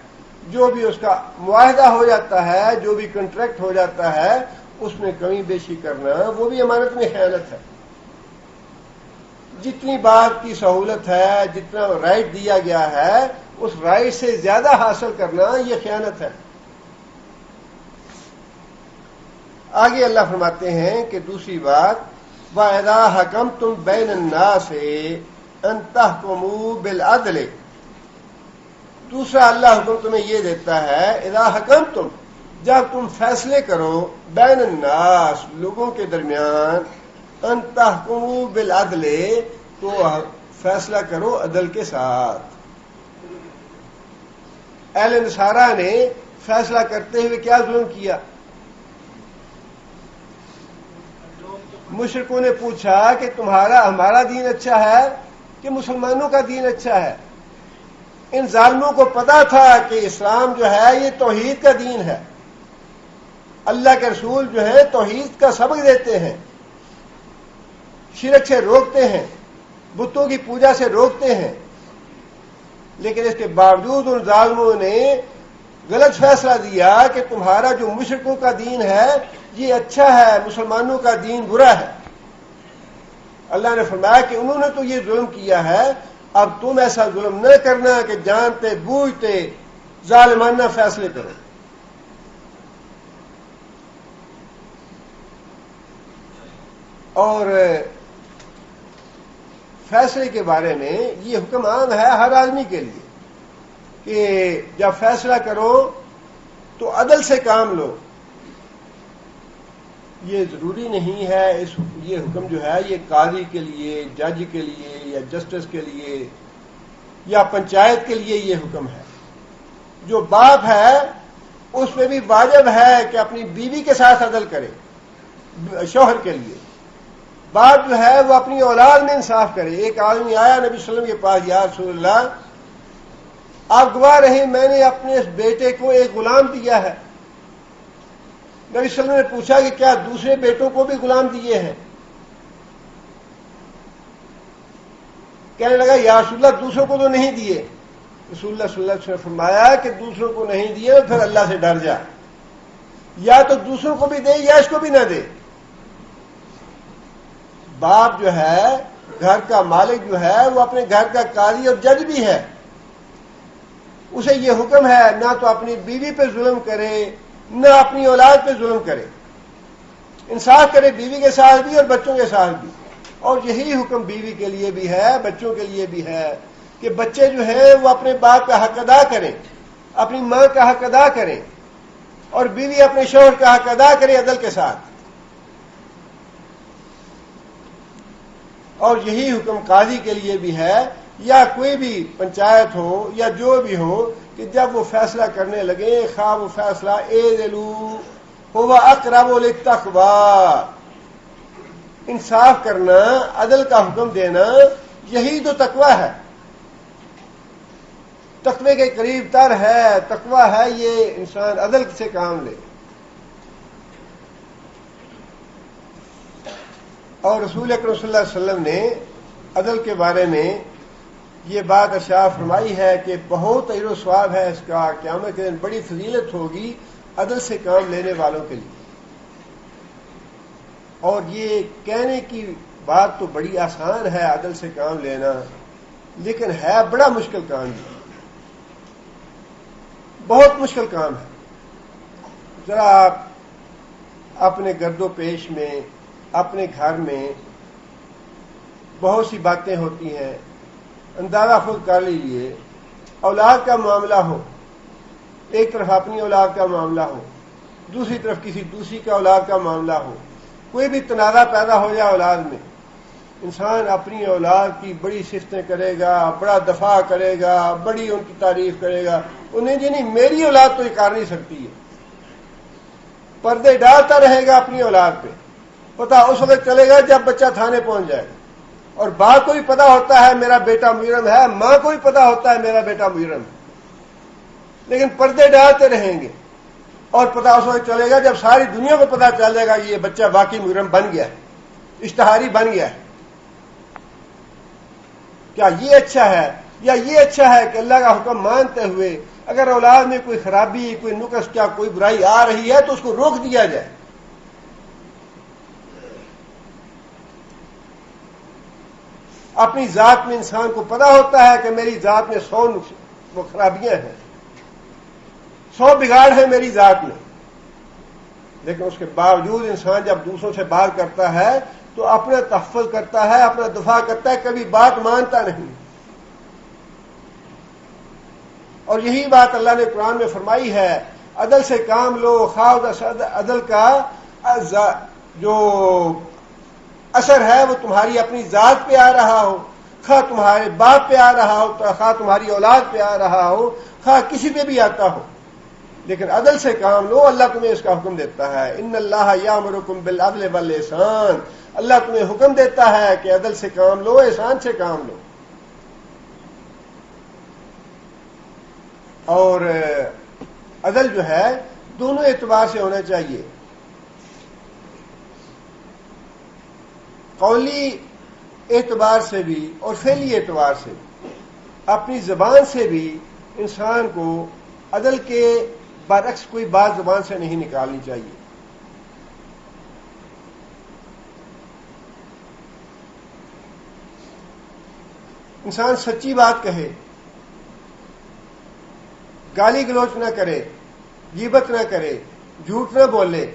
جو بھی اس کا معاہدہ ہو جاتا ہے، جو بھی کنٹریکٹ ہو جاتا ہے، اس میں کمی بیشی کرنا وہ بھی امانت میں خیانت ہے۔ جتنی بات کی سہولت ہے، جتنا رائٹ دیا گیا ہے، اس رائٹ سے زیادہ حاصل کرنا یہ خیانت ہے۔ آگے اللہ فرماتے ہیں کہ دوسری بات وَإِذَا حَكَمْتُمْ بَيْنَ النَّاسِ أَن تَحْكُمُوا بِالْعَدْلِ، دوسرا اللہ حکم تمہیں یہ دیتا ہے اذا حکمتم، جب تم فیصلے کرو بین الناس، لوگوں کے درمیان، ان تحکموا بالعدل، تو فیصلہ کرو عدل کے ساتھ۔ اہل نصارہ نے فیصلہ کرتے ہوئے کیا ظلم کیا؟ مشرکوں نے پوچھا کہ ہمارا دین اچھا ہے کہ مسلمانوں کا دین اچھا ہے؟ ان ظالموں کو پتا تھا کہ اسلام جو ہے یہ توحید کا دین ہے، اللہ کے رسول جو ہے توحید کا سبق دیتے ہیں، شرک سے روکتے ہیں، بتوں کی پوجا سے روکتے ہیں، لیکن اس کے باوجود ان ظالموں نے غلط فیصلہ دیا کہ تمہارا جو مشرکوں کا دین ہے یہ اچھا ہے، مسلمانوں کا دین برا ہے۔ اللہ نے فرمایا کہ انہوں نے تو یہ ظلم کیا ہے، اب تم ایسا ظلم نہ کرنا کہ جانتے بوجھتے ظالمانہ فیصلے کرو۔ اور فیصلے کے بارے میں یہ حکم عام ہے ہر آدمی کے لیے کہ جب فیصلہ کرو تو عدل سے کام لو۔ یہ ضروری نہیں ہے یہ حکم جو ہے یہ قاضی کے لیے، جج کے لیے، یا جسٹس کے لیے، یا پنچایت کے لیے یہ حکم ہے۔ جو باپ ہے اس میں بھی واجب ہے کہ اپنی بیوی کے ساتھ عدل کرے، شوہر کے لیے۔ باپ جو ہے وہ اپنی اولاد میں انصاف کرے۔ ایک آدمی آیا نبی صلی اللہ علیہ وسلم کے پاس، یا رسول اللہ آپ گواہ رہے میں نے اپنے اس بیٹے کو ایک غلام دیا ہے۔ نبی صلی اللہ علیہ وسلم نے پوچھا کہ کیا دوسرے بیٹوں کو بھی غلام دیے ہیں؟ کہنے لگا یا رسول اللہ دوسروں کو تو نہیں دیے۔ رسول اللہ صلی اللہ علیہ وسلم نے فرمایا کہ دوسروں کو نہیں دیے پھر اللہ سے ڈر جا، یا تو دوسروں کو بھی دے یا اس کو بھی نہ دے۔ باپ جو ہے گھر کا مالک جو ہے وہ اپنے گھر کا قاضی اور جج بھی ہے، اسے یہ حکم ہے نہ تو اپنی بیوی پہ ظلم کرے نہ اپنی اولاد پہ ظلم کرے، انصاف کرے بیوی کے ساتھ بھی اور بچوں کے ساتھ بھی۔ اور یہی حکم بیوی کے لیے بھی ہے، بچوں کے لیے بھی ہے کہ بچے جو ہیں وہ اپنے باپ کا حق ادا کریں، اپنی ماں کا حق ادا کریں، اور بیوی اپنے شوہر کا حق ادا کرے عدل کے ساتھ۔ اور یہی حکم قاضی کے لیے بھی ہے، یا کوئی بھی پنچایت ہو یا جو بھی ہو، کہ جب وہ فیصلہ کرنے لگے خواہ وہ فیصلہ اعدلوا هو اقرب للتقوی، انصاف کرنا، عدل کا حکم دینا، یہی تو تقوی ہے، تقوی کے قریب تر ہے، تقوی ہے یہ انسان عدل سے کام لے۔ اور رسول اکرم صلی اللہ علیہ وسلم نے عدل کے بارے میں یہ بات ارشاد فرمائی ہے کہ بہت اجر و ثواب ہے اس کا، قیامت کے دن بڑی فضیلت ہوگی عدل سے کام لینے والوں کے لیے۔ اور یہ کہنے کی بات تو بڑی آسان ہے عدل سے کام لینا، لیکن ہے بڑا مشکل کام، بہت مشکل کام ہے۔ ذرا آپ اپنے گرد و پیش میں، اپنے گھر میں بہت سی باتیں ہوتی ہیں، اندازہ خود کر لیجیے۔ اولاد کا معاملہ ہو، ایک طرف اپنی اولاد کا معاملہ ہو، دوسری طرف کسی دوسری کا اولاد کا معاملہ ہو، کوئی بھی تنازع پیدا ہو جائے اولاد میں، انسان اپنی اولاد کی بڑی صفتیں کرے گا، بڑا دفاع کرے گا، بڑی ان کی تعریف کرے گا، انہیں جی نہیں میری اولاد تو یہ کر نہیں سکتی ہے، پردے ڈالتا رہے گا اپنی اولاد پہ۔ پتا اس وقت چلے گا جب بچہ تھانے پہنچ جائے گا، اور باپ کو بھی پتا ہوتا ہے میرا بیٹا مجرم ہے، ماں کو بھی پتا ہوتا ہے میرا بیٹا مجرم ہے، لیکن پردے ڈالتے رہیں گے، اور پتا اس وقت چلے گا جب ساری دنیا کو پتا چل جائے گا کہ یہ بچہ واقعی مجرم بن گیا ہے، اشتہاری بن گیا ہے۔ کیا یہ اچھا ہے؟ یا یہ اچھا ہے کہ اللہ کا حکم مانتے ہوئے اگر اولاد میں کوئی خرابی، کوئی نقص، کیا کوئی برائی آ رہی ہے تو اس کو روک دیا جائے؟ اپنی ذات میں انسان کو پتا ہوتا ہے کہ میری ذات میں 100 خرابیاں ہیں، 100 بگاڑ ہیں میری ذات میں، لیکن اس کے باوجود انسان جب دوسروں سے بات کرتا ہے تو اپنا تحفظ کرتا ہے، اپنا دفاع کرتا ہے، کبھی بات مانتا نہیں۔ اور یہی بات اللہ نے قرآن میں فرمائی ہے، عدل سے کام لو، خواہ عدل کا جو اثر ہے وہ تمہاری اپنی ذات پہ آ رہا ہو، خواہ تمہارے باپ پہ آ رہا ہو، خواہ تمہاری اولاد پہ آ رہا ہو، خواہ کسی پہ بھی آتا ہو، لیکن عدل سے کام لو، اللہ تمہیں اس کا حکم دیتا ہے۔ ان اللہ یامرکم بالعدل والاحسان، اللہ تمہیں حکم دیتا ہے کہ عدل سے کام لو، احسان سے کام لو۔ اور عدل جو ہے دونوں اعتبار سے ہونا چاہیے، قولی اعتبار سے بھی اور فعلی اعتبار سے بھی، اپنی زبان سے بھی انسان کو عدل کے برعکس کوئی بات زبان سے نہیں نکالنی چاہیے۔ انسان سچی بات کہے، گالی گلوچ نہ کرے، غیبت نہ کرے، جھوٹ نہ بولے،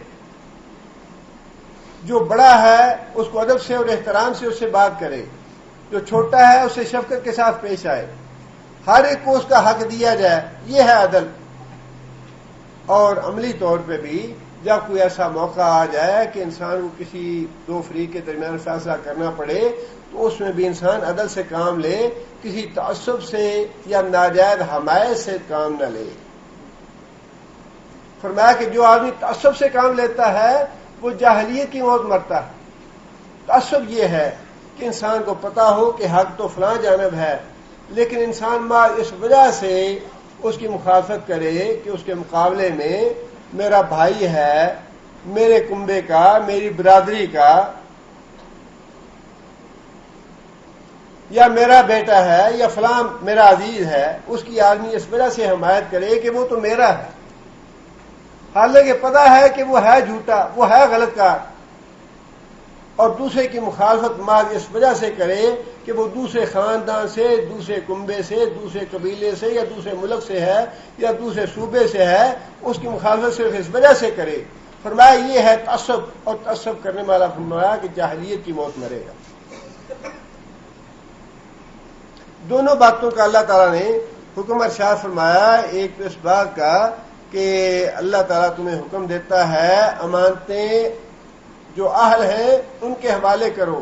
جو بڑا ہے اس کو ادب سے اور احترام سے اس سے بات کرے، جو چھوٹا ہے اسے شفقت کے ساتھ پیش آئے، ہر ایک کو اس کا حق دیا جائے، یہ ہے عدل۔ اور عملی طور پہ بھی جب کوئی ایسا موقع آ جائے کہ انسان کو کسی دو فریق کے درمیان فیصلہ کرنا پڑے تو اس میں بھی انسان عدل سے کام لے، کسی تعصب سے یا ناجائز حمایت سے کام نہ لے۔ فرمایا کہ جو آدمی تعصب سے کام لیتا ہے وہ جاہلیت کی موت مرتا ہے۔ تعصب یہ ہے کہ انسان کو پتا ہو کہ حق تو فلاں جانب ہے، لیکن انسان ماں اس وجہ سے اس کی مخالفت کرے کہ اس کے مقابلے میں میرا بھائی ہے، میرے کنبے کا، میری برادری کا، یا میرا بیٹا ہے، یا فلاں میرا عزیز ہے، اس کی آدمی اس وجہ سے حمایت کرے کہ وہ تو میرا ہے، حالانکہ پتا ہے کہ وہ ہے جھوٹا، وہ ہے غلط کار، اور دوسرے کی مخالفت مال اس وجہ سے کرے کہ وہ دوسرے خاندان سے، دوسرے کنبے سے، دوسرے قبیلے سے، یا دوسرے ملک سے ہے، یا دوسرے صوبے سے ہے، اس کی مخالفت صرف اس وجہ سے کرے۔ فرمایا یہ ہے تعصب، اور تعصب کرنے والا فرمایا کہ جاہلیت کی موت مرے گا۔ دونوں باتوں کا اللہ تعالیٰ نے حکم ارشاد فرمایا، ایک تو اس بات کا کہ اللہ تعالیٰ تمہیں حکم دیتا ہے امانتیں جو اہل ہیں ان کے حوالے کرو،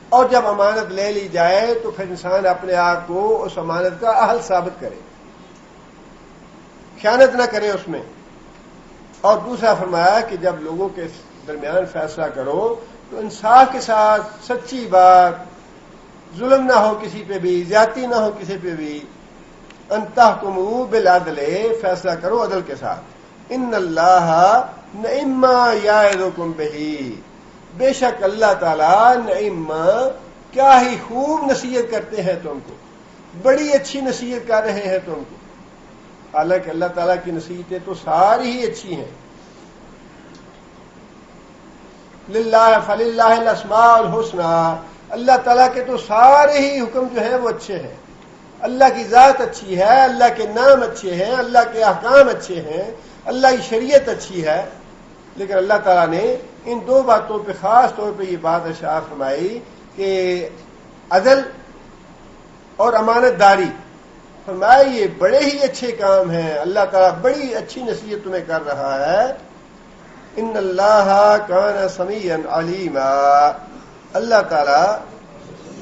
اور جب امانت لے لی جائے تو پھر انسان اپنے آپ کو اس امانت کا اہل ثابت کرے۔ خیانت نہ کریں اس میں. اور دوسرا فرمایا کہ جب لوگوں کے درمیان فیصلہ کرو تو انصاف کے ساتھ، سچی بات، ظلم نہ ہو کسی پہ بھی، زیادتی نہ ہو کسی پہ بھی. ان تحکموا بالعدل، فیصلہ کرو عدل کے ساتھ. ان اللہ نعم ما یعظکم بہ، بے شک اللہ تعالیٰ نعم کیا ہی خوب نصیحت کرتے ہیں تم کو، بڑی اچھی نصیحت کر رہے ہیں تم کو. حالانکہ اللہ تعالیٰ کی نصیحتیں تو ساری ہی اچھی ہیں. فللہ الاسماء الحسنی، اللہ تعالیٰ کے تو سارے ہی حکم جو ہیں وہ اچھے ہیں. اللہ کی ذات اچھی ہے، اللہ کے نام اچھے ہیں، اللہ کے احکام اچھے ہیں، اللہ کی شریعت اچھی ہے. لیکن اللہ تعالیٰ نے ان دو باتوں پہ خاص طور پہ یہ بات اشار فرمائی کہ عدل اور امانت داری. فرمایا یہ بڑے ہی اچھے کام ہیں، اللہ تعالیٰ بڑی اچھی نصیحت تمہیں کر رہا ہے. ان اللہ کان سمیعا علیما، اللہ تعالیٰ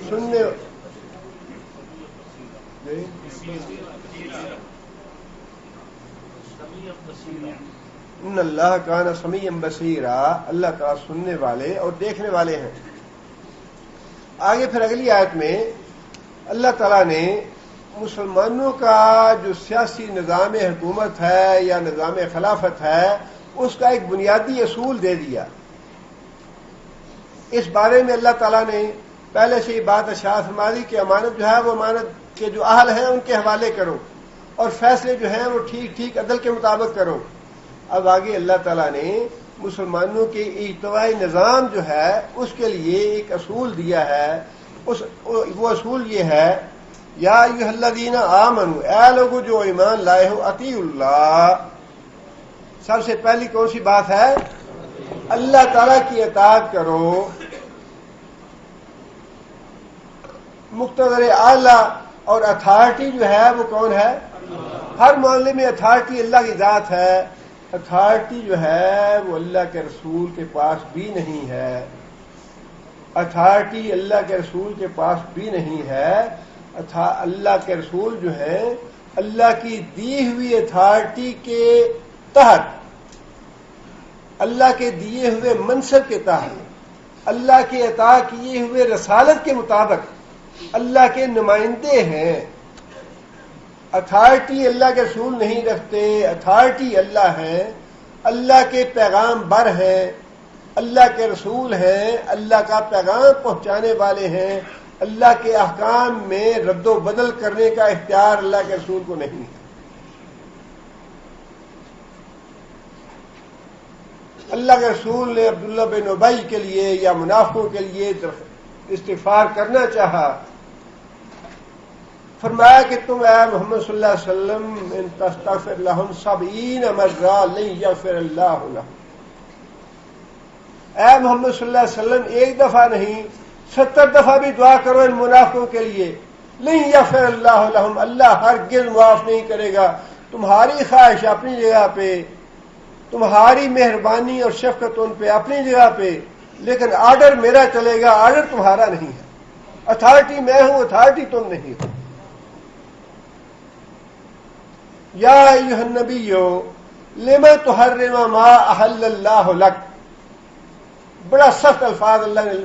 سننے ان اللہ کان سمیعا بصیرا، اللہ تعالیٰ سننے والے اور دیکھنے والے ہیں. آگے پھر اگلی آیت میں اللہ تعالیٰ نے مسلمانوں کا جو سیاسی نظام حکومت ہے یا نظام خلافت ہے اس کا ایک بنیادی اصول دے دیا. اس بارے میں اللہ تعالیٰ نے پہلے سے ہی بات اشار فرما دی کہ امانت جو ہے وہ امانت کے جو اہل ہیں ان کے حوالے کرو، اور فیصلے جو ہیں وہ ٹھیک ٹھیک عدل کے مطابق کرو. اب آگے اللہ تعالیٰ نے مسلمانوں کے اجتماعی نظام جو ہے اس کے لیے ایک اصول دیا ہے. وہ اصول یہ ہے، یا ایھا الذین آمنوا، اے لوگوں جو ایمان لائے ہو، اطیعوا اللہ. سب سے پہلی کون سی بات ہے؟ اللہ تعالیٰ کی اطاعت کرو. مقتدر اعلیٰ اور اتھارٹی جو ہے وہ کون ہے؟ ہر معاملے میں اتھارٹی اللہ کی ذات ہے. اتھارٹی جو ہے وہ اللہ کے رسول کے پاس بھی نہیں ہے. اتھارٹی اللہ کے رسول کے پاس بھی نہیں ہے. اللہ کے رسول جو ہیں اللہ کی دی ہوئی اتھارٹی کے تحت، اللہ کے دیے ہوئے منصب کے تحت، اللہ کے عطا کیے ہوئے رسالت کے مطابق اللہ کے نمائندے ہیں. اتھارٹی اللہ کے رسول نہیں رکھتے، اتھارٹی اللہ ہیں، اللہ کے پیغام بر ہیں، اللہ کے رسول ہیں، اللہ کا پیغام پہنچانے والے ہیں. اللہ کے احکام میں رد و بدل کرنے کا اختیار اللہ کے رسول کو نہیں ہے. اللہ کے رسول نے عبداللہ بن ابی کے لیے یا منافقوں کے لیے استغفار کرنا چاہا. فرمایا کہ تم اے محمد صلی اللہ علیہ وسلم ان تستغفر لهم 70 مرہ لن یغفر اللہ لهم. اے محمد صلی اللہ علیہ وسلم ایک دفعہ نہیں 70 دفعہ بھی دعا کرو ان منافقوں کے لیے، لن یغفر اللہ لهم، اللہ ہرگز معاف نہیں کرے گا. تمہاری خواہش اپنی جگہ پہ، تمہاری مہربانی اور شفقت ان پہ اپنی جگہ پہ، لیکن آرڈر میرا چلے گا، آرڈر تمہارا نہیں ہے. اتھارٹی میں ہوں، اتھارٹی تم نہیں ہو. یا ایھا النبی لما تحرم ما احل اللہ لک. بڑا سخت الفاظ اللہ نے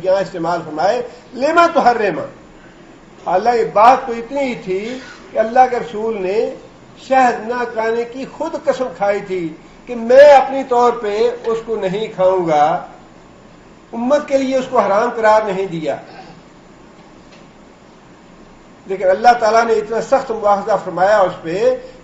یہاں استعمال فرمائے، لما تحرم. حالانکہ بات تو اتنی ہی تھی کہ اللہ کے رسول نے شہد نہ کھانے کی خود قسم کھائی تھی کہ میں اپنی طور پہ اس کو نہیں کھاؤں گا، امت کے لیے اس کو حرام قرار نہیں دیا. لیکن اللہ تعالیٰ نے اتنا سخت مواخذہ فرمایا اس پہ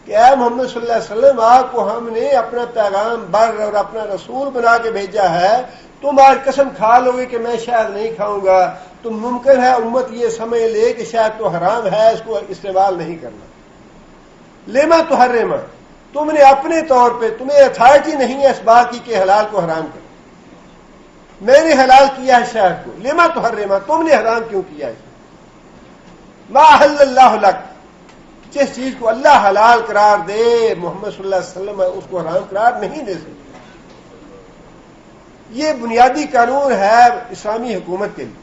کہ اے محمد صلی اللہ علیہ وسلم، آپ کو ہم نے اپنا پیغام بر اور اپنا رسول بنا کے بھیجا ہے، تم آج قسم کھا لو گے کہ میں شاید نہیں کھاؤں گا تو ممکن ہے امت یہ سمجھ لے کہ شاید تو حرام ہے، اس کو استعمال نہیں کرنا. لما تحرم، تم نے اپنے طور پہ، تمہیں اتھارٹی نہیں ہے اس بات کی کہ حلال کو حرام کرو. میں نے حلال کیا ہے شہد کو، لما تحرم، تم نے حرام کیوں کیا ہے؟ ما احل اللہ لک، جس چیز کو اللہ حلال قرار دے محمد صلی اللہ علیہ وسلم اس کو حرام قرار نہیں دے سکتے. یہ بنیادی قانون ہے اسلامی حکومت کے لیے.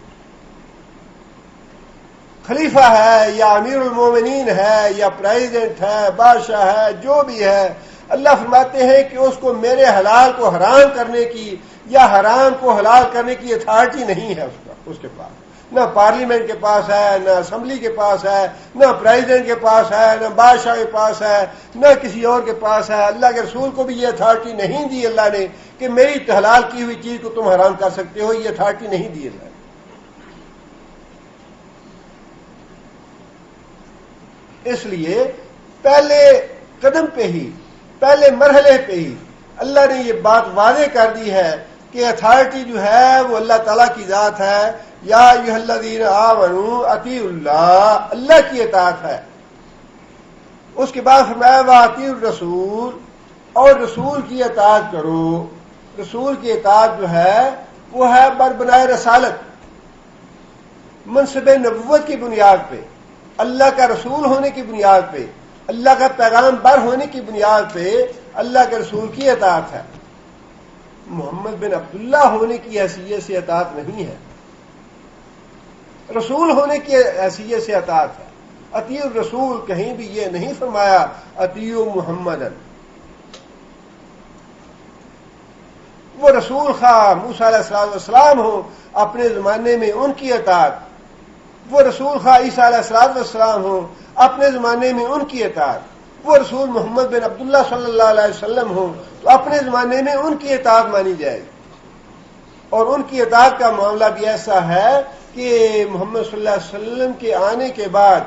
خلیفہ ہے یا امیر المومنین ہے یا پریزیڈنٹ ہے، بادشاہ ہے، جو بھی ہے، اللہ فرماتے ہیں کہ اس کو میرے حلال کو حرام کرنے کی یا حرام کو حلال کرنے کی اتھارٹی نہیں ہے اس کے پاس. نہ پارلیمنٹ کے پاس ہے، نہ اسمبلی کے پاس ہے، نہ پریزیڈنٹ کے پاس ہے، نہ بادشاہ کے پاس ہے، نہ کسی اور کے پاس ہے. اللہ کے رسول کو بھی یہ اتھارٹی نہیں دی اللہ نے کہ میری حلال کی ہوئی چیز کو تم حرام کر سکتے ہو، یہ اتھارٹی نہیں دی اللہ نے. اس لیے پہلے قدم پہ ہی، پہلے مرحلے پہ ہی اللہ نے یہ بات واضح کر دی ہے کہ اتھارٹی جو ہے وہ اللہ تعالیٰ کی ذات ہے. یا ایھا الذین آمنوا اطیعوا اللہ، اللہ کی اطاعت ہے. اس کے بعد فرمایا واطیعوا الرسول، اور رسول کی اطاعت کرو. رسول کی اطاعت جو ہے وہ ہے بربنائے رسالت، منصب نبوت کی بنیاد پہ، اللہ کا رسول ہونے کی بنیاد پہ، اللہ کا پیغام بر ہونے کی بنیاد پہ اللہ کے رسول کی اطاعت ہے. محمد بن عبداللہ ہونے کی حیثیت سے اطاعت نہیں ہے، رسول ہونے کی حیثیت سے اطاعت ہے. اطیعوا الرسول، کہیں بھی یہ نہیں فرمایا اطیعوا محمدن. وہ رسول خواہ موسیٰ علیہ السلام ہو اپنے زمانے میں ان کی اطاعت، وہ رسول خواہ عیسیٰ علیہ السلام ہو اپنے زمانے میں ان کی اطاعت، وہ رسول محمد بن عبداللہ صلی اللہ علیہ وسلم ہو تو اپنے زمانے میں ان کی اطاعت مانی جائے گی. اور ان کی اطاعت کا معاملہ بھی ایسا ہے کہ محمد صلی اللہ علیہ وسلم کے آنے کے بعد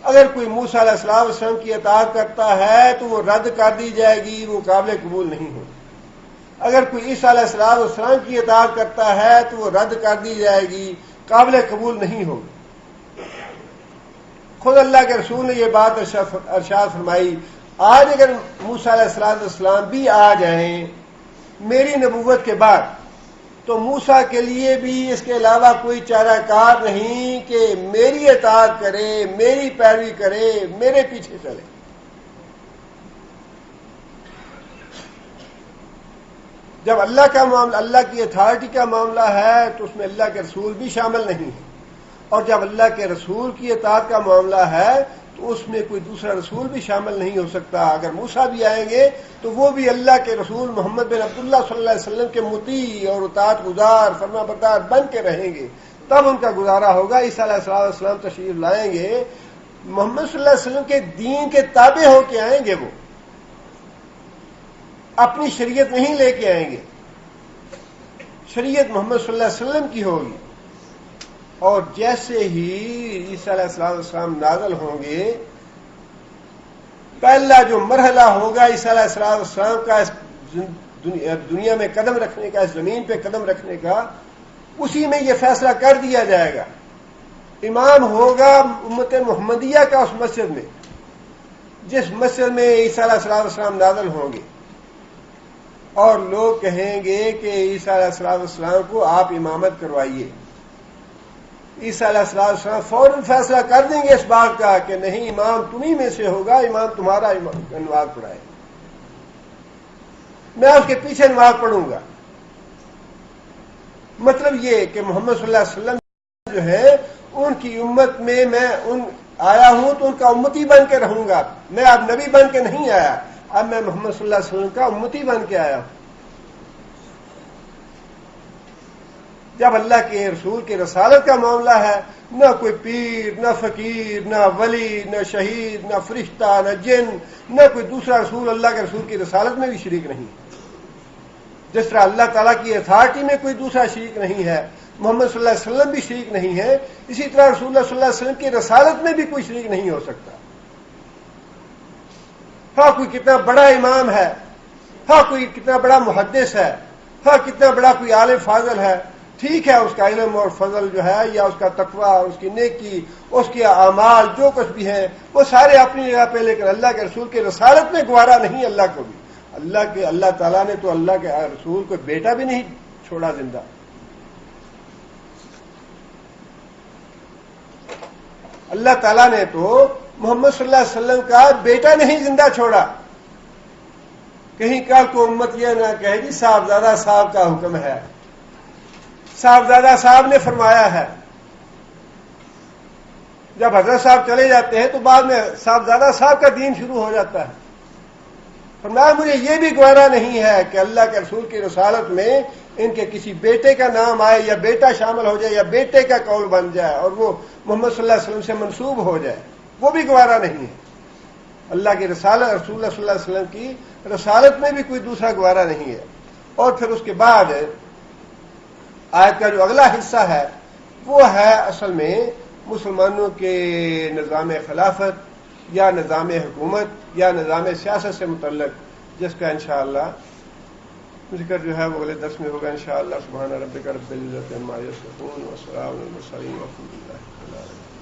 اگر کوئی موسیٰ علیہ السلام کی اطاعت کرتا ہے تو وہ رد کر دی جائے گی، وہ قابل قبول نہیں ہوگی. اگر کوئی عیسیٰ علیہ السلام کی اطاعت کرتا ہے تو وہ رد کر دی جائے گی، قابل قبول نہیں ہوگی. خود اللہ کے رسول نے یہ بات ارشاد فرمائی، آج اگر موسیٰ علیہ السلام بھی آ جائیں میری نبوت کے بعد تو موسیٰ کے لیے بھی اس کے علاوہ کوئی چارہ کار نہیں کہ میری اطاعت کرے، میری پیروی کرے، میرے پیچھے چلے. جب اللہ کا معاملہ، اللہ کی اتھارٹی کا معاملہ ہے تو اس میں اللہ کے رسول بھی شامل نہیں ہے، اور جب اللہ کے رسول کی اطاعت کا معاملہ ہے تو اس میں کوئی دوسرا رسول بھی شامل نہیں ہو سکتا. اگر موسیٰ بھی آئیں گے تو وہ بھی اللہ کے رسول محمد بن عبداللہ صلی اللہ علیہ وسلم کے مطیع اور اطاعت گزار، فرما بردار بن کے رہیں گے، تب ان کا گزارا ہوگا. عیسیٰ علیہ السلام تشریف لائیں گے، محمد صلی اللہ علیہ وسلم کے دین کے تابع ہو کے آئیں گے، وہ اپنی شریعت نہیں لے کے آئیں گے، شریعت محمد صلی اللہ علیہ وسلم کی ہوگی. اور جیسے ہی عیسیٰ علیہ السلام نازل ہوں گے، پہلا جو مرحلہ ہوگا عیسیٰ علیہ السلام کا اس دنیا میں قدم رکھنے کا، اس زمین پہ قدم رکھنے کا، اسی میں یہ فیصلہ کر دیا جائے گا. امام ہوگا امت محمدیہ کا اس مسجد میں، جس مسجد میں عیسیٰ علیہ السلام نازل ہوں گے، اور لوگ کہیں گے کہ عیسیٰ علیہ السلام کو آپ امامت کروائیے. عیسیٰ علیہ السلام فوراً فیصلہ کر دیں گے اس بات کا کہ نہیں، امام تمہیں میں سے ہوگا، امام تمہارا نماز پڑھائے، میں اس کے پیچھے نماز پڑھوں گا. مطلب یہ کہ محمد صلی اللہ علیہ وسلم جو ہے ان کی امت میں میں آیا ہوں تو ان کا امتی بن کے رہوں گا. میں اب نبی بن کے نہیں آیا، اب میں محمد صلی اللہ علیہ وسلم کا امتی بن کے آیا ہوں. جب اللہ کے رسول کے رسالت کا معاملہ ہے، نہ کوئی پیر، نہ فقیر، نہ ولی، نہ شہید، نہ فرشتہ، نہ جن، نہ کوئی دوسرا رسول اللہ کے رسول کی رسالت میں بھی شریک نہیں. جس طرح اللہ تعالیٰ کی اتھارٹی میں کوئی دوسرا شریک نہیں ہے، محمد صلی اللہ علیہ وسلم بھی شریک نہیں ہے، اسی طرح رسول اللہ صلی اللہ علیہ وسلم کی رسالت میں بھی کوئی شریک نہیں ہو سکتا. ہاں کوئی کتنا بڑا امام ہے، ہاں کوئی کتنا بڑا محدث ہے، ہاں کتنا بڑا کوئی عالم فاضل ہے، ٹھیک ہے، اس کا علم اور فضل جو ہے یا اس کا تقوی، اس کی نیکی، اس کے اعمال جو کچھ بھی ہیں وہ سارے اپنی جگہ پہ، لیکن اللہ کے رسول کے رسالت میں گوارا نہیں اللہ کو بھی. اللہ تعالیٰ نے تو اللہ کے رسول کو بیٹا بھی نہیں چھوڑا زندہ. اللہ تعالیٰ نے تو محمد صلی اللہ علیہ وسلم کا بیٹا نہیں زندہ چھوڑا. کہیں کل کو امت یہ نہ کہے جی صاحبزادہ صاحب کا حکم ہے، صاحبزادہ صاحب نے فرمایا ہے. جب حضرت صاحب چلے جاتے ہیں تو بعد میں صاحبزادہ صاحب کا دین شروع ہو جاتا ہے. فرمایا مجھے یہ بھی گوارا نہیں ہے کہ اللہ کے رسول کی رسالت میں ان کے کسی بیٹے کا نام آئے یا بیٹا شامل ہو جائے یا بیٹے کا قول بن جائے اور وہ محمد صلی اللہ علیہ وسلم سے منسوب ہو جائے. وہ بھی گوارا نہیں ہے. اللہ کی رسالت رسول اللہ صلی اللہ علیہ وسلم کی رسالت میں بھی کوئی دوسرا گوارا نہیں ہے. اور پھر اس کے بعد آیت کا جو اگلا حصہ ہے وہ ہے اصل میں مسلمانوں کے نظام خلافت یا نظام حکومت یا نظام سیاست سے متعلق، جس کا انشاءاللہ ذکر جو ہے وہ اگلے درس میں ہوگا انشاءاللہ. سبحان ربک رب العزت عما یصفون وسلام علی المرسلین والحمد للہ رب العالمین.